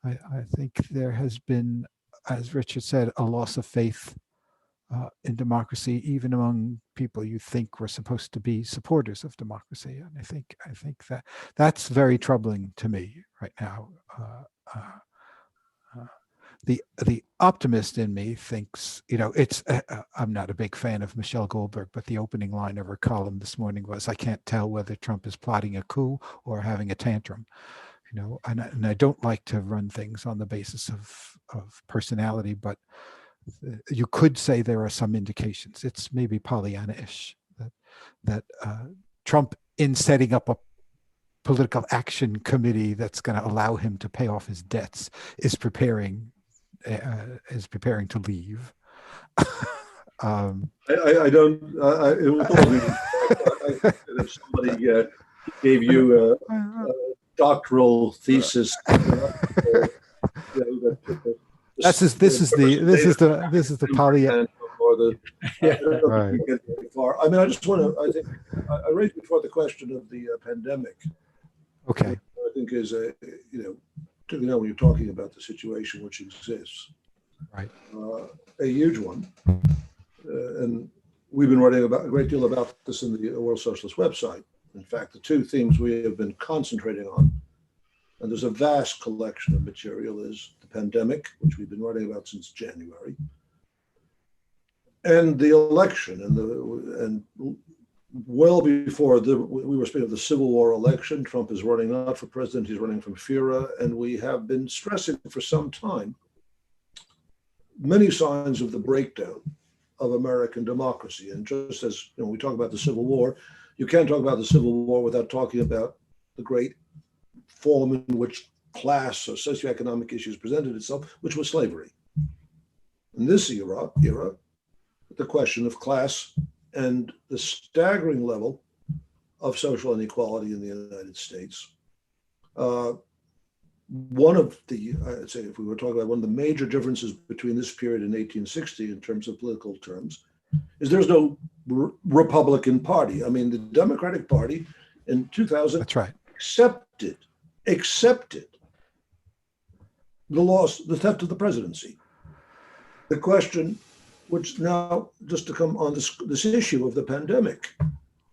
I think there has been, as Richard said, a loss of faith in democracy, even among people you think were supposed to be supporters of democracy. And I think that's very troubling to me right now. The optimist in me thinks, it's, I'm not a big fan of Michelle Goldberg, but the opening line of her column this morning was, I can't tell whether Trump is plotting a coup or having a tantrum. And I don't like to run things on the basis of personality, but you could say there are some indications. It's maybe Pollyanna-ish that Trump, in setting up a political action committee that's going to allow him to pay off his debts, is preparing to leave. I don't. It was always if somebody gave you a doctoral thesis. This is the Pollyanna. Right. I mean, I just want to. I think I raised before the question of the pandemic. Okay. I think is particularly when you're talking about the situation which exists, right? A huge one, and we've been writing a great deal about this in the World Socialist website. In fact, the two themes we have been concentrating on, and there's a vast collection of material, is the pandemic, which we've been writing about since January, and the election, and well before we were speaking of the Civil War election. Trump is running not for president, he's running from FIRA, and we have been stressing for some time many signs of the breakdown of American democracy. And just as we talk about the Civil War, you can't talk about the Civil War without talking about the great form in which class or socioeconomic issues presented itself, which was slavery. In this era, the question of class and the staggering level of social inequality in the United States. One of the, I'd say, if we were talking about one of the major differences between this period and 1860 in terms of political terms, is there's no Republican Party. I mean, the Democratic Party in 2000 That's right. accepted the loss, the theft of the presidency. The question, which now, just to come on this issue of the pandemic,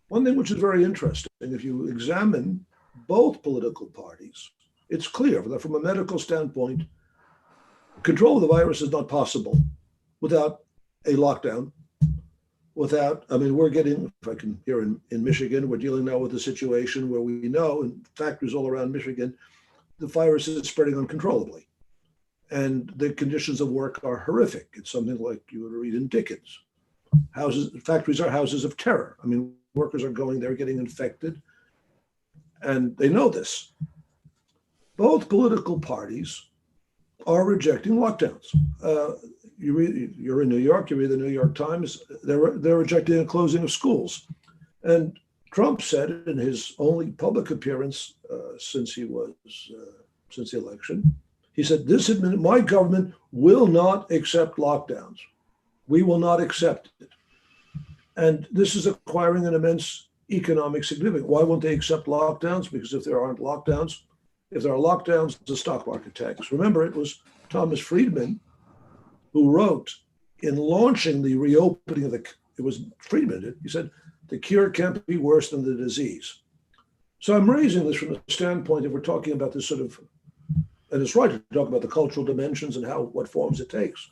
one thing which is very interesting, if you examine both political parties, it's clear that from a medical standpoint, control of the virus is not possible without a lockdown, without, I mean, we're getting, if I can, here in Michigan, we're dealing now with a situation where we know in factories all around Michigan, the virus is spreading uncontrollably. And the conditions of work are horrific. It's something like you would read in Dickens. Factories are houses of terror. I mean, workers are going there, getting infected, and they know this. Both political parties are rejecting lockdowns. You're in New York, you read the New York Times, they're rejecting the closing of schools. And Trump said in his only public appearance since the election, he said, my government will not accept lockdowns. We will not accept it. And this is acquiring an immense economic significance. Why won't they accept lockdowns? Because if there are lockdowns, the stock market tanks. Remember, it was Thomas Friedman who wrote in launching the reopening of it was Friedman, he said, the cure can't be worse than the disease. So I'm raising this from the standpoint that we're talking about this sort of, and it's right to talk about the cultural dimensions and what forms it takes.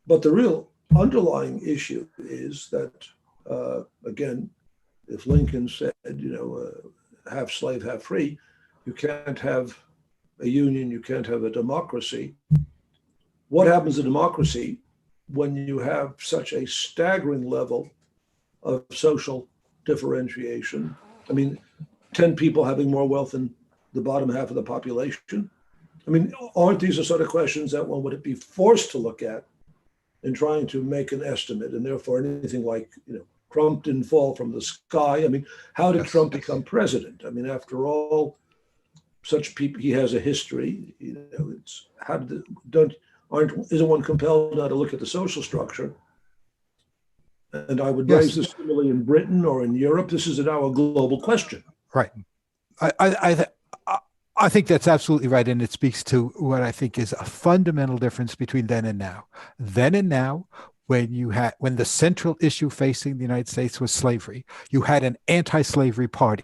But the real underlying issue is that, again, if Lincoln said, half slave, half free, you can't have a union, you can't have a democracy. What happens to democracy when you have such a staggering level of social differentiation? I mean, 10 people having more wealth than the bottom half of the population. I mean, aren't these the sort of questions that one would be forced to look at in trying to make an estimate? And therefore, anything like, Trump didn't fall from the sky. I mean, how did Trump become president? I mean, after all, such people, he has a history. It's isn't one compelled now to look at the social structure? And I would raise this similarly in Britain or in Europe. This is now a global question. Right. I think that's absolutely right. And it speaks to what I think is a fundamental difference between then and now. Then and now, when the central issue facing the United States was slavery, you had an anti-slavery party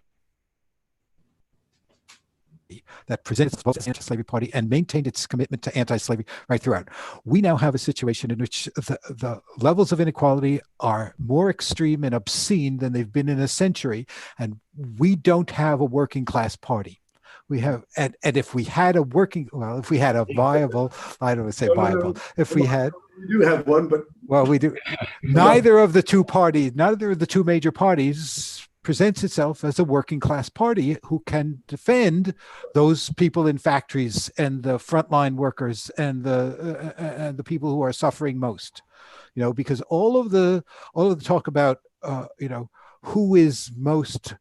that presented itself as an anti-slavery party and maintained its commitment to anti-slavery right throughout. We now have a situation in which the levels of inequality are more extreme and obscene than they've been in a century, and we don't have a working class party. We have, and if we had a viable, I don't want to say viable, if we had. We do have one, but. Well, we do. Neither of the two major parties presents itself as a working class party who can defend those people in factories and the frontline workers and the people who are suffering most, because all of the talk about, who is most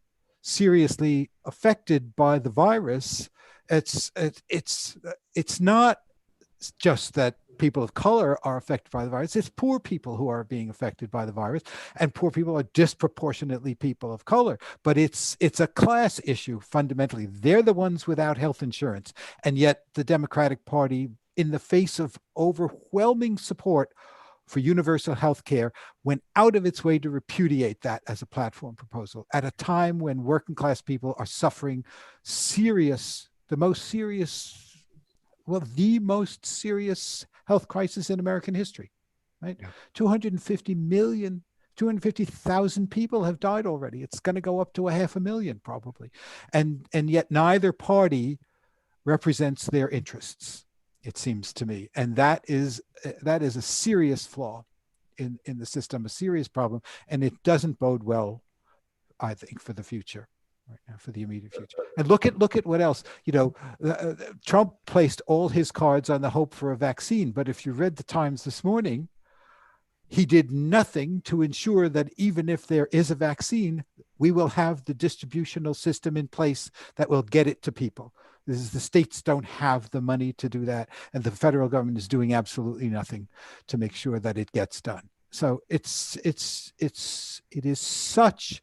seriously affected by the virus, it's not just that people of color are affected by the virus. It's poor people who are being affected by the virus, and poor people are disproportionately people of color. But it's a class issue fundamentally. They're the ones without health insurance, and yet the Democratic Party, in the face of overwhelming support for universal health care, went out of its way to repudiate that as a platform proposal at a time when working class people are suffering the most serious health crisis in American history, right? Yeah. 250,000 people have died already. It's going to go up to 500,000 probably. And yet neither party represents their interests, it seems to me. And that is a serious flaw in the system, a serious problem. And it doesn't bode well, I think, for the future. Right now, for the immediate future. And look at what else. Trump placed all his cards on the hope for a vaccine. But if you read the Times this morning, he did nothing to ensure that even if there is a vaccine, we will have the distributional system in place that will get it to people. This is, the states don't have the money to do that, and the federal government is doing absolutely nothing to make sure that it gets done. So it is such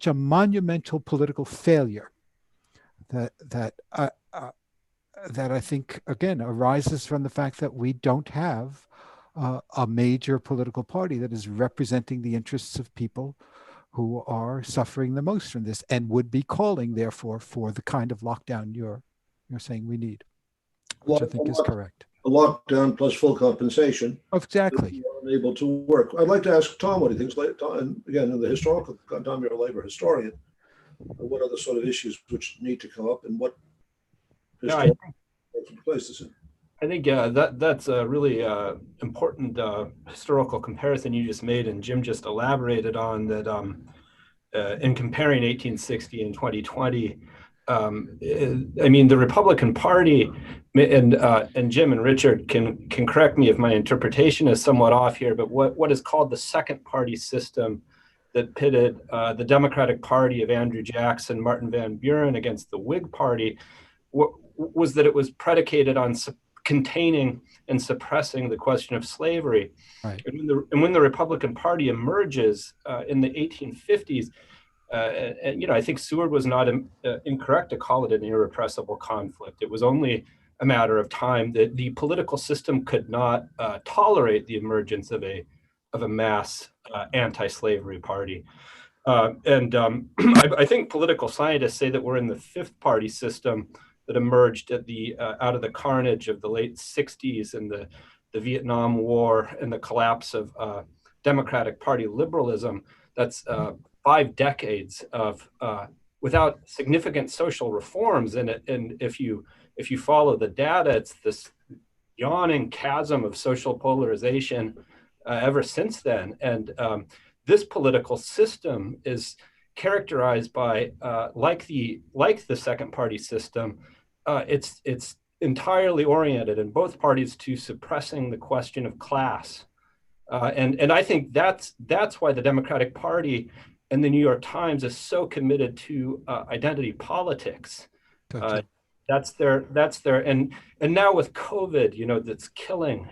a monumental political failure that I think, again, arises from the fact that we don't have a major political party that is representing the interests of people who are suffering the most from this, and would be calling, therefore, for the kind of lockdown you're saying we need, which I think is correct. A lockdown plus full compensation. Exactly. Unable to work. I'd like to ask Tom what he thinks. And again, in the historical, Tom, you're a labor historian. What are the sort of issues which need to come up, and what historical place this in? I think that's a really important historical comparison you just made, and Jim just elaborated on that. In comparing 1860 and 2020, I mean, the Republican Party, and Jim and Richard can correct me if my interpretation is somewhat off here, but what is called the second party system that pitted the Democratic Party of Andrew Jackson, Martin Van Buren against the Whig Party was that it was predicated on containing and suppressing the question of slavery. Right. And when the Republican Party emerges in the 1850s, and I think Seward was not incorrect to call it an irrepressible conflict. It was only a matter of time that the political system could not tolerate the emergence of a mass anti-slavery party. I think political scientists say that we're in the fifth party system that emerged at out of the carnage of the late 60s and the Vietnam War and the collapse of Democratic Party liberalism. That's 5 decades of without significant social reforms in it. And if you follow the data, it's this yawning chasm of social polarization ever since then. And this political system is characterized by like the second party system. It's entirely oriented in both parties to suppressing the question of class, and I think that's why the Democratic Party and the New York Times is so committed to identity politics. That's their and now with COVID, that's killing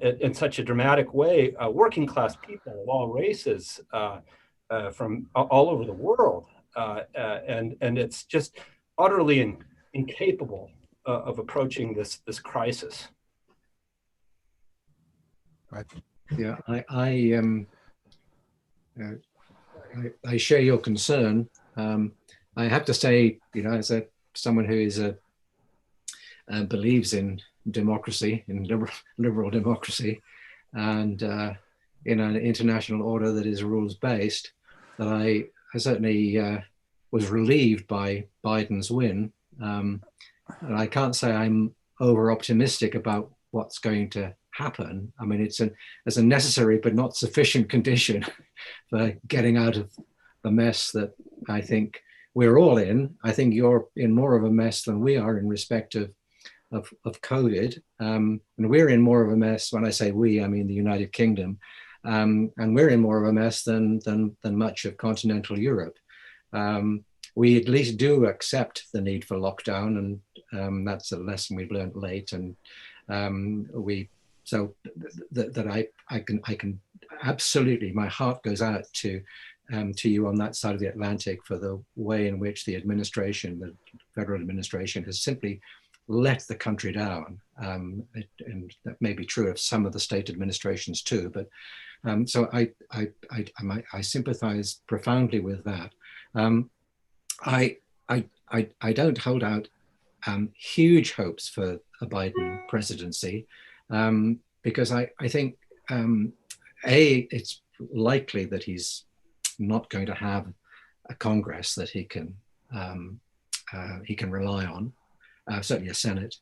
in such a dramatic way working class people of all races from all over the world, and it's just utterly incapable of approaching this crisis. Right. Yeah, I share your concern. I have to say, as someone who is believes in democracy, in liberal democracy, and in an international order that is rules based, that I certainly was relieved by Biden's win. And I can't say I'm over optimistic about what's going to happen. I mean, it's a necessary but not sufficient condition for getting out of the mess that I think we're all in. I think you're in more of a mess than we are in respect of COVID. And we're in more of a mess. When I say we, I mean the United Kingdom. And we're in more of a mess than much of continental Europe. We at least do accept the need for lockdown, and that's a lesson we've learned late. And I can absolutely, my heart goes out to you on that side of the Atlantic for the way in which the administration, the federal administration, has simply let the country down. And that may be true of some of the state administrations too. But so I sympathize profoundly with that. I don't hold out huge hopes for a Biden presidency because I think it's likely that he's not going to have a Congress that he can rely on, certainly a Senate.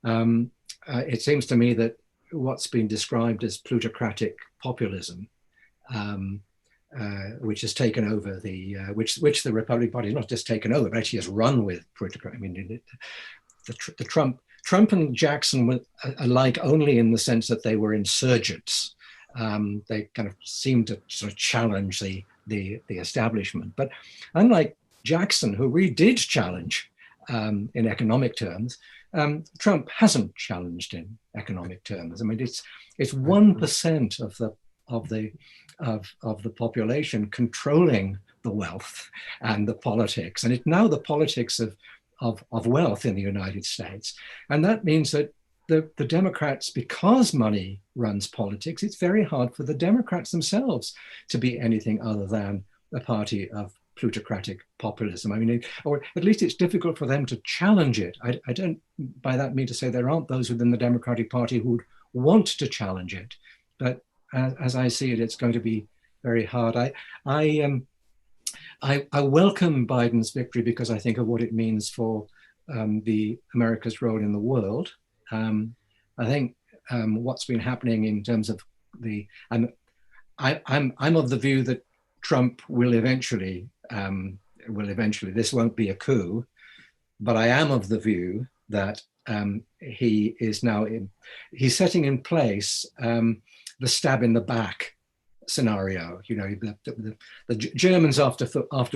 It seems to me that what's been described as plutocratic populism, which has taken over which the Republican Party has not just taken over, but actually has run with plutocracy. I mean, the Trump and Jackson were alike only in the sense that they were insurgents. They kind of seemed to sort of challenge the establishment. But unlike Jackson, who really did challenge in economic terms, Trump hasn't challenged in economic terms. I mean, it's 1% of the population controlling the wealth and the politics, and it's now the politics of wealth in the United States. And that means that the Democrats, because money runs politics, it's very hard for the Democrats themselves to be anything other than a party of plutocratic populism. I mean, or at least it's difficult for them to challenge it. I don't by that mean to say there aren't those within the Democratic Party who would want to challenge it. But as I see it, it's going to be very hard. I welcome Biden's victory because I think of what it means for the America's role in the world. I think what's been happening in terms of I'm of the view that Trump will eventually, this won't be a coup, but I am of the view that he is now he's setting in place the stab in the back scenario. You know, the Germans after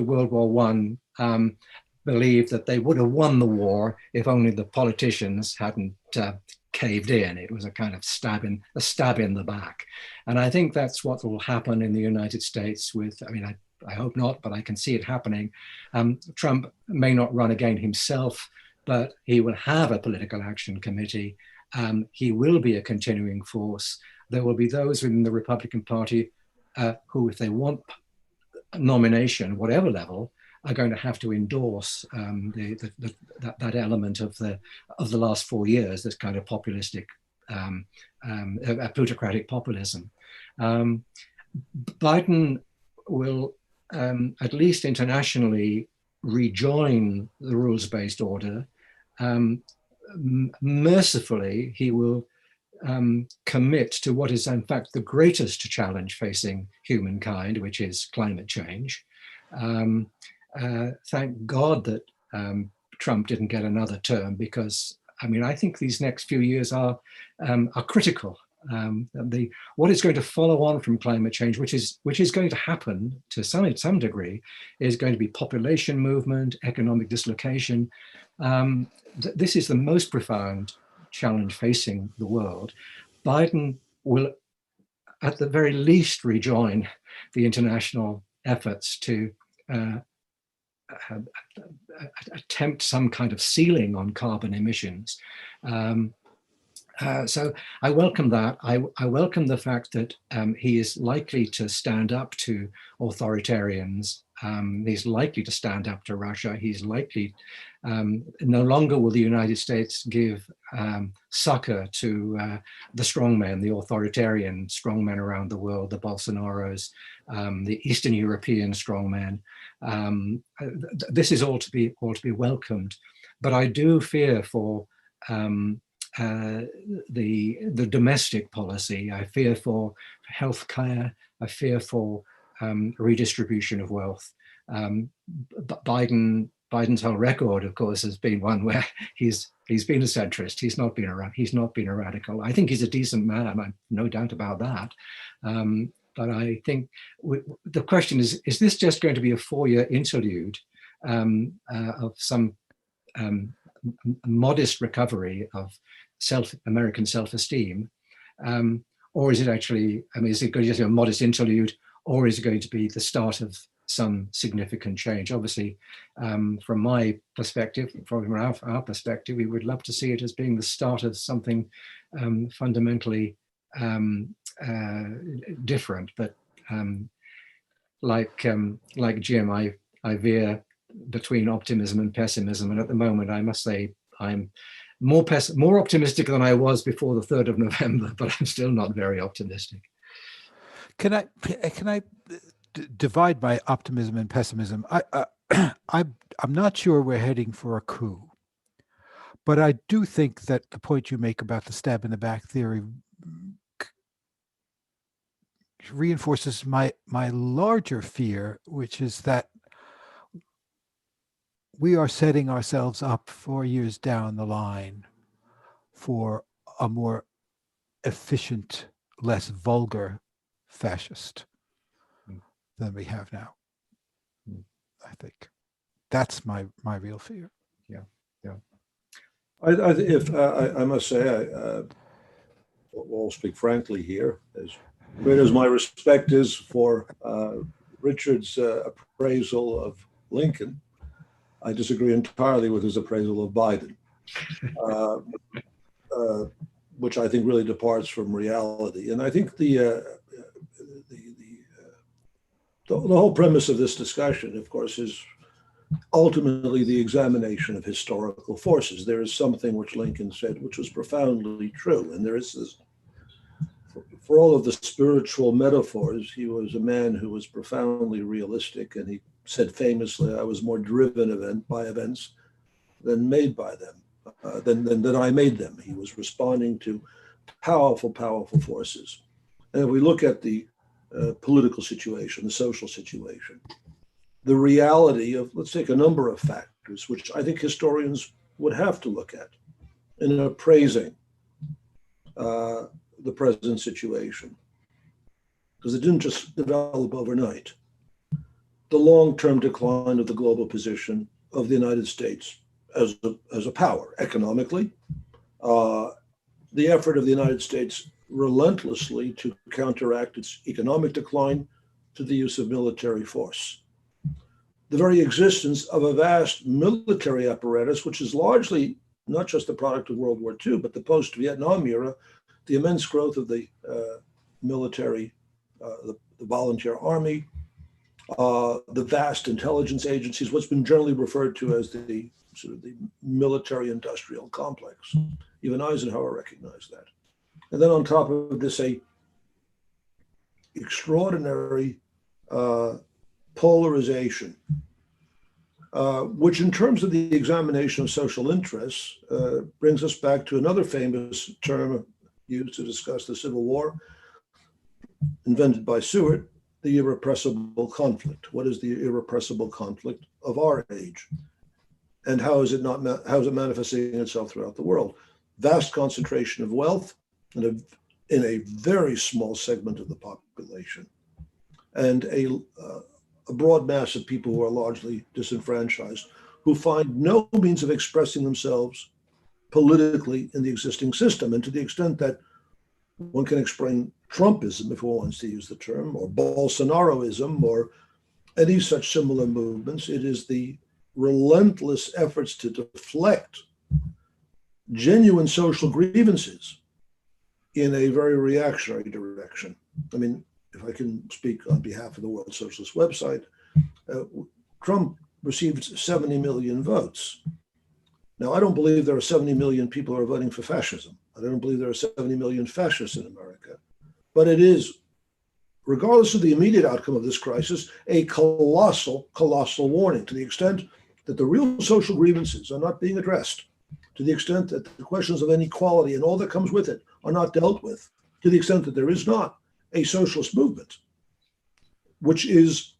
World War I believed that they would have won the war if only the politicians hadn't caved in. It was a kind of stab in the back. And I think that's what will happen in the United States with, I mean, I hope not, but I can see it happening. Trump may not run again himself, but he will have a political action committee. He will be a continuing force. There will be those within the Republican Party who, if they want a nomination, whatever level, are going to have to endorse that element of the last 4 years, this kind of populistic, plutocratic populism. Biden will, at least internationally, rejoin the rules-based order. Mercifully, he will commit to what is in fact the greatest challenge facing humankind, which is climate change. Thank God that Trump didn't get another term, because I mean, I think these next few years are critical. What is going to follow on from climate change, which is going to happen to some degree, is going to be population movement, economic dislocation. This is the most profound challenge facing the world. Biden will, at the very least, rejoin the international efforts to attempt some kind of ceiling on carbon emissions. So I welcome that. I welcome the fact that he is likely to stand up to authoritarians. He's likely to stand up to Russia. He's likely, no longer will the United States give succor to the strongmen, the authoritarian strongmen around the world, the Bolsonaros, the Eastern European strongmen. This is all to be welcomed. But I do fear for the domestic policy. I fear for healthcare. I fear for redistribution of wealth. Biden's whole record, of course, has been one where he's been a centrist. He's not been a radical. I think he's a decent man. I've no doubt about that. But I think the question is this just going to be a 4-year interlude of some modest recovery of American self-esteem, or is it actually, I mean, is it going to be a modest interlude, or is it going to be the start of some significant change? Obviously, from my perspective, from our perspective, we would love to see it as being the start of something fundamentally different. But like Jim, I veer between optimism and pessimism, and at the moment, I must say I'm more optimistic than I was before the 3rd of November, but I'm still not very optimistic. Can I divide my optimism and pessimism? I'm not sure we're heading for a coup, but I do think that the point you make about the stab in the back theory reinforces my larger fear, which is that we are setting ourselves up 4 years down the line for a more efficient, less vulgar fascist than we have now. I think that's my real fear. I must say, I'll speak frankly here, as great as my respect is for Richard's appraisal of Lincoln, I disagree entirely with his appraisal of Biden, which I think really departs from reality. And I think the whole premise of this discussion, of course, is ultimately the examination of historical forces. There is something which Lincoln said, which was profoundly true. And there is this, for all of the spiritual metaphors, he was a man who was profoundly realistic. And he said famously, I was more driven by events than made by them, than I made them. He was responding to powerful, powerful forces. And if we look at the political situation, the social situation, the reality of, let's take a number of factors, which I think historians would have to look at in appraising the present situation, because it didn't just develop overnight. The long-term decline of the global position of the United States as a power economically, the effort of the United States relentlessly to counteract its economic decline to the use of military force. The very existence of a vast military apparatus, which is largely not just the product of World War II, but the post-Vietnam era, the immense growth of the military, the volunteer army, the vast intelligence agencies, what's been generally referred to as the sort of the military-industrial complex. Even Eisenhower recognized that. And then on top of this, a extraordinary polarization, which in terms of the examination of social interests, brings us back to another famous term used to discuss the Civil War, invented by Seward, the irrepressible conflict. What is the irrepressible conflict of our age? And how is it manifesting itself throughout the world? Vast concentration of wealth in a very small segment of the population, and a broad mass of people who are largely disenfranchised, who find no means of expressing themselves politically in the existing system. And to the extent that one can explain Trumpism, if one wants to use the term, or Bolsonaroism, or any such similar movements, it is the relentless efforts to deflect genuine social grievances in a very reactionary direction. I mean, if I can speak on behalf of the World Socialist website, Trump received 70 million votes. Now, I don't believe there are 70 million people who are voting for fascism. I don't believe there are 70 million fascists in America. But it is, regardless of the immediate outcome of this crisis, a colossal, colossal warning, to the extent that the real social grievances are not being addressed, to the extent that the questions of inequality and all that comes with it are not dealt with, to the extent that there is not a socialist movement, which is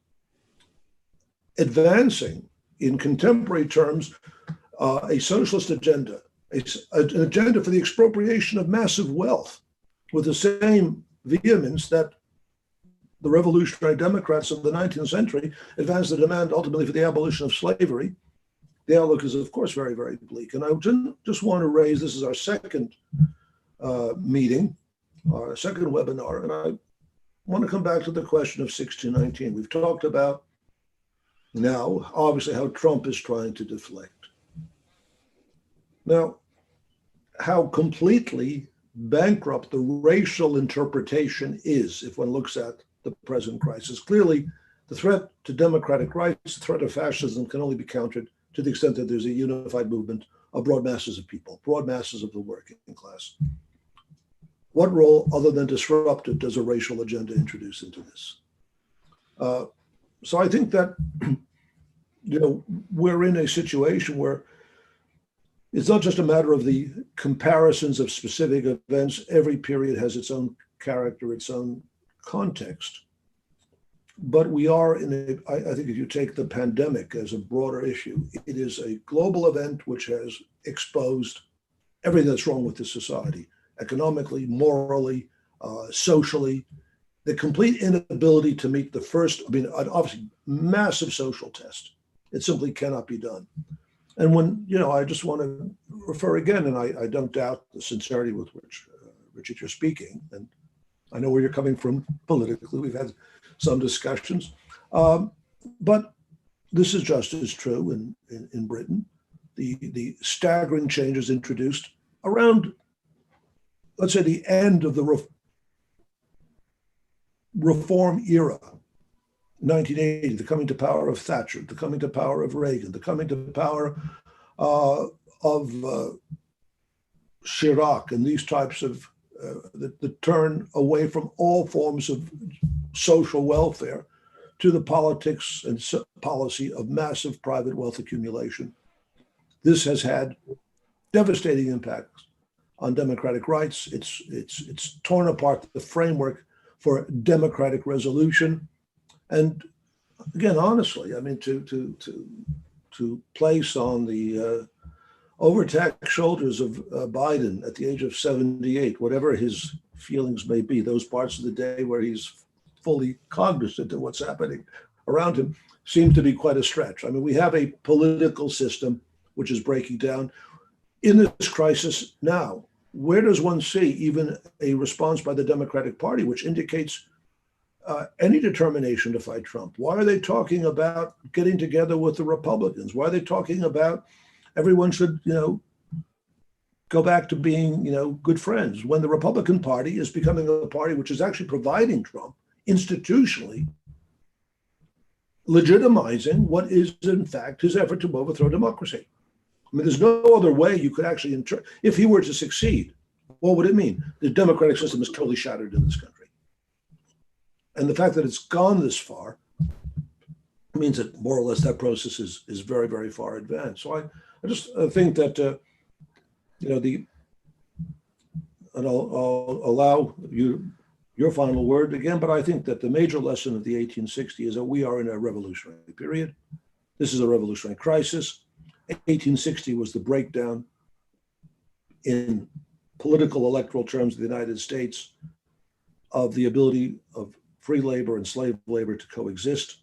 advancing in contemporary terms a socialist agenda, an agenda for the expropriation of massive wealth with the same vehemence that the revolutionary Democrats of the 19th century advanced the demand ultimately for the abolition of slavery. The outlook is, of course, very, very bleak. And I just want to raise, this is our second meeting, our second webinar, and I want to come back to the question of 1619. We've talked about now, obviously, how Trump is trying to deflect. Now, how completely bankrupt the racial interpretation is, if one looks at the present crisis. Clearly, the threat to democratic rights, the threat of fascism can only be countered to the extent that there's a unified movement of broad masses of people, broad masses of the working class. What role, other than disruptive, does a racial agenda introduce into this? So I think that, we're in a situation where it's not just a matter of the comparisons of specific events. Every period has its own character, its own context. But we are I think if you take the pandemic as a broader issue, it is a global event which has exposed everything that's wrong with this society, economically, morally, socially, the complete inability to meet the first, obviously massive social test. It simply cannot be done. And when, I just want to refer again, and I don't doubt the sincerity with which, Richard, you're speaking, and I know where you're coming from politically. We've had some discussions, but this is just as true in Britain. The staggering changes introduced around, let's say, the end of the reform era, 1980, the coming to power of Thatcher, the coming to power of Reagan, the coming to power of Chirac, and these types of the turn away from all forms of social welfare to the politics and policy of massive private wealth accumulation. This has had devastating impacts on democratic rights. It's torn apart the framework for democratic resolution. And again, honestly, to place on the overtaxed shoulders of Biden at the age of 78, whatever his feelings may be, those parts of the day where he's fully cognizant of what's happening around him, seems to be quite a stretch. We have a political system which is breaking down. In this crisis now, where does one see even a response by the Democratic Party, which indicates any determination to fight Trump? Why are they talking about getting together with the Republicans? Why are they talking about everyone should, go back to being, good friends, when the Republican Party is becoming a party which is actually providing Trump institutionally, legitimizing what is in fact his effort to overthrow democracy? There's no other way you could actually, if he were to succeed, what would it mean? The democratic system is totally shattered in this country. And the fact that it's gone this far means that more or less that process is very, very far advanced. So I just think that, and I'll allow you your final word again, but I think that the major lesson of the 1860 is that we are in a revolutionary period. This is a revolutionary crisis. 1860 was the breakdown in political electoral terms of the United States of the ability of free labor and slave labor to coexist.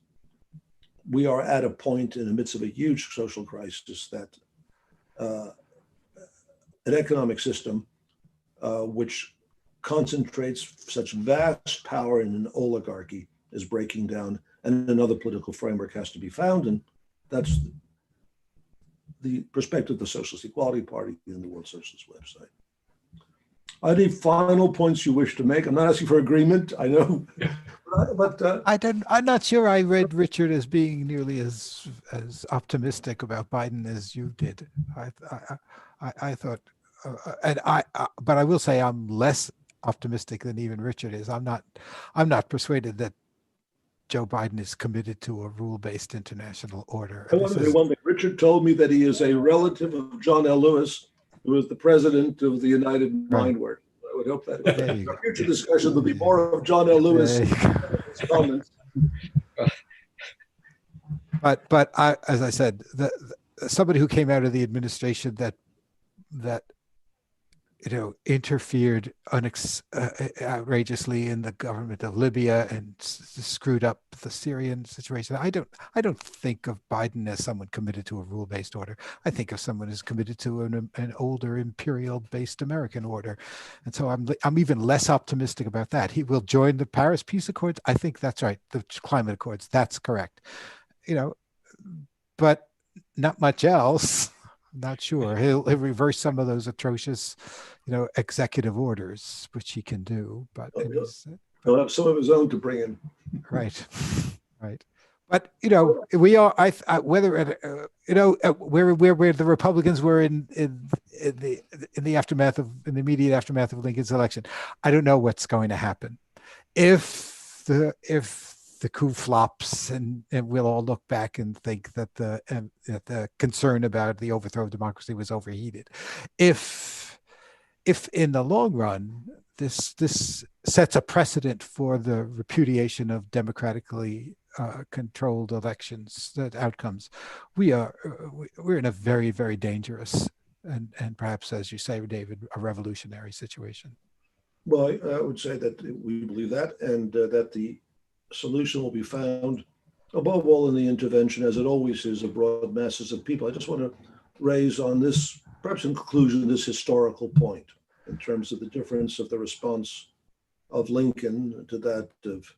We are at a point in the midst of a huge social crisis that an economic system which concentrates such vast power in an oligarchy is breaking down, and another political framework has to be found. And that's the perspective of the Socialist Equality Party and the World Socialist website. Any final points you wish to make? I'm not asking for agreement, I know, but I'm not sure I read Richard as being nearly as optimistic about Biden as you did. I thought, but I will say I'm less optimistic than even Richard is. I'm not persuaded that Joe Biden is committed to a rule-based international order. I want to say one thing. Richard told me that he is a relative of John L. Lewis, who was the president of the United Mind Work. I would hope that in our future discussion there'll be more of John L. Lewis comments. But I, as I said, somebody who came out of the administration that interfered outrageously in the government of Libya and screwed up the Syrian situation. I don't think of Biden as someone committed to a rule-based order. I think of someone who's committed to an older imperial-based American order. And so I'm even less optimistic about that. He will join the Paris Peace Accords. I think that's right. The climate accords, that's correct. But not much else. Not sure. He'll reverse some of those atrocious, executive orders, which he can do. But he'll have some of his own to bring in. Right. But we are. Whether where the Republicans were in the immediate aftermath of Lincoln's election, I don't know what's going to happen. If the coup flops, and we'll all look back and think that the concern about the overthrow of democracy was overheated. If in the long run this sets a precedent for the repudiation of democratically controlled elections, that outcomes, we're in a very, very dangerous and perhaps, as you say, David, a revolutionary situation. Well, I would say that we believe that, and that the solution will be found, above all, in the intervention, as it always is, of broad masses of people. I just want to raise on this, perhaps in conclusion, this historical point in terms of the difference of the response of Lincoln to that of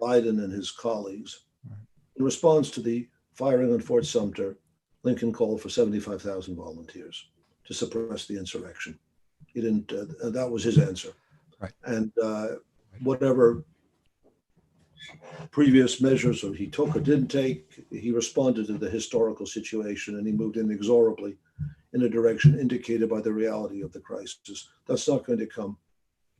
Biden and his colleagues. In response to the firing on Fort Sumter, Lincoln called for 75,000 volunteers to suppress the insurrection. He didn't, that was his answer. Right. And whatever previous measures he took or didn't take, he responded to the historical situation, and he moved inexorably in a direction indicated by the reality of the crisis. That's not going to come.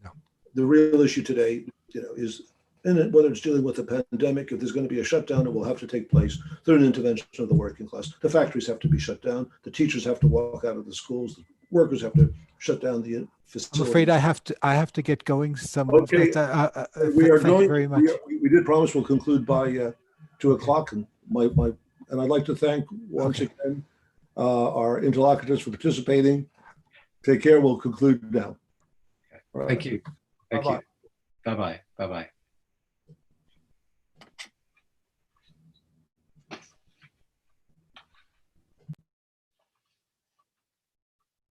No. The real issue today, is in it, whether it's dealing with the pandemic, if there's going to be a shutdown, it will have to take place through an intervention of the working class. The factories have to be shut down. The teachers have to walk out of the schools. The workers have to shut down the facilities. I'm afraid I have to get going. Okay, we are thank going. you very much. We did promise we'll conclude by 2 o'clock, and and I'd like to thank once again our interlocutors for participating. Take care. We'll conclude now. Thank you. Thank Bye-bye. you. Bye bye. Bye bye.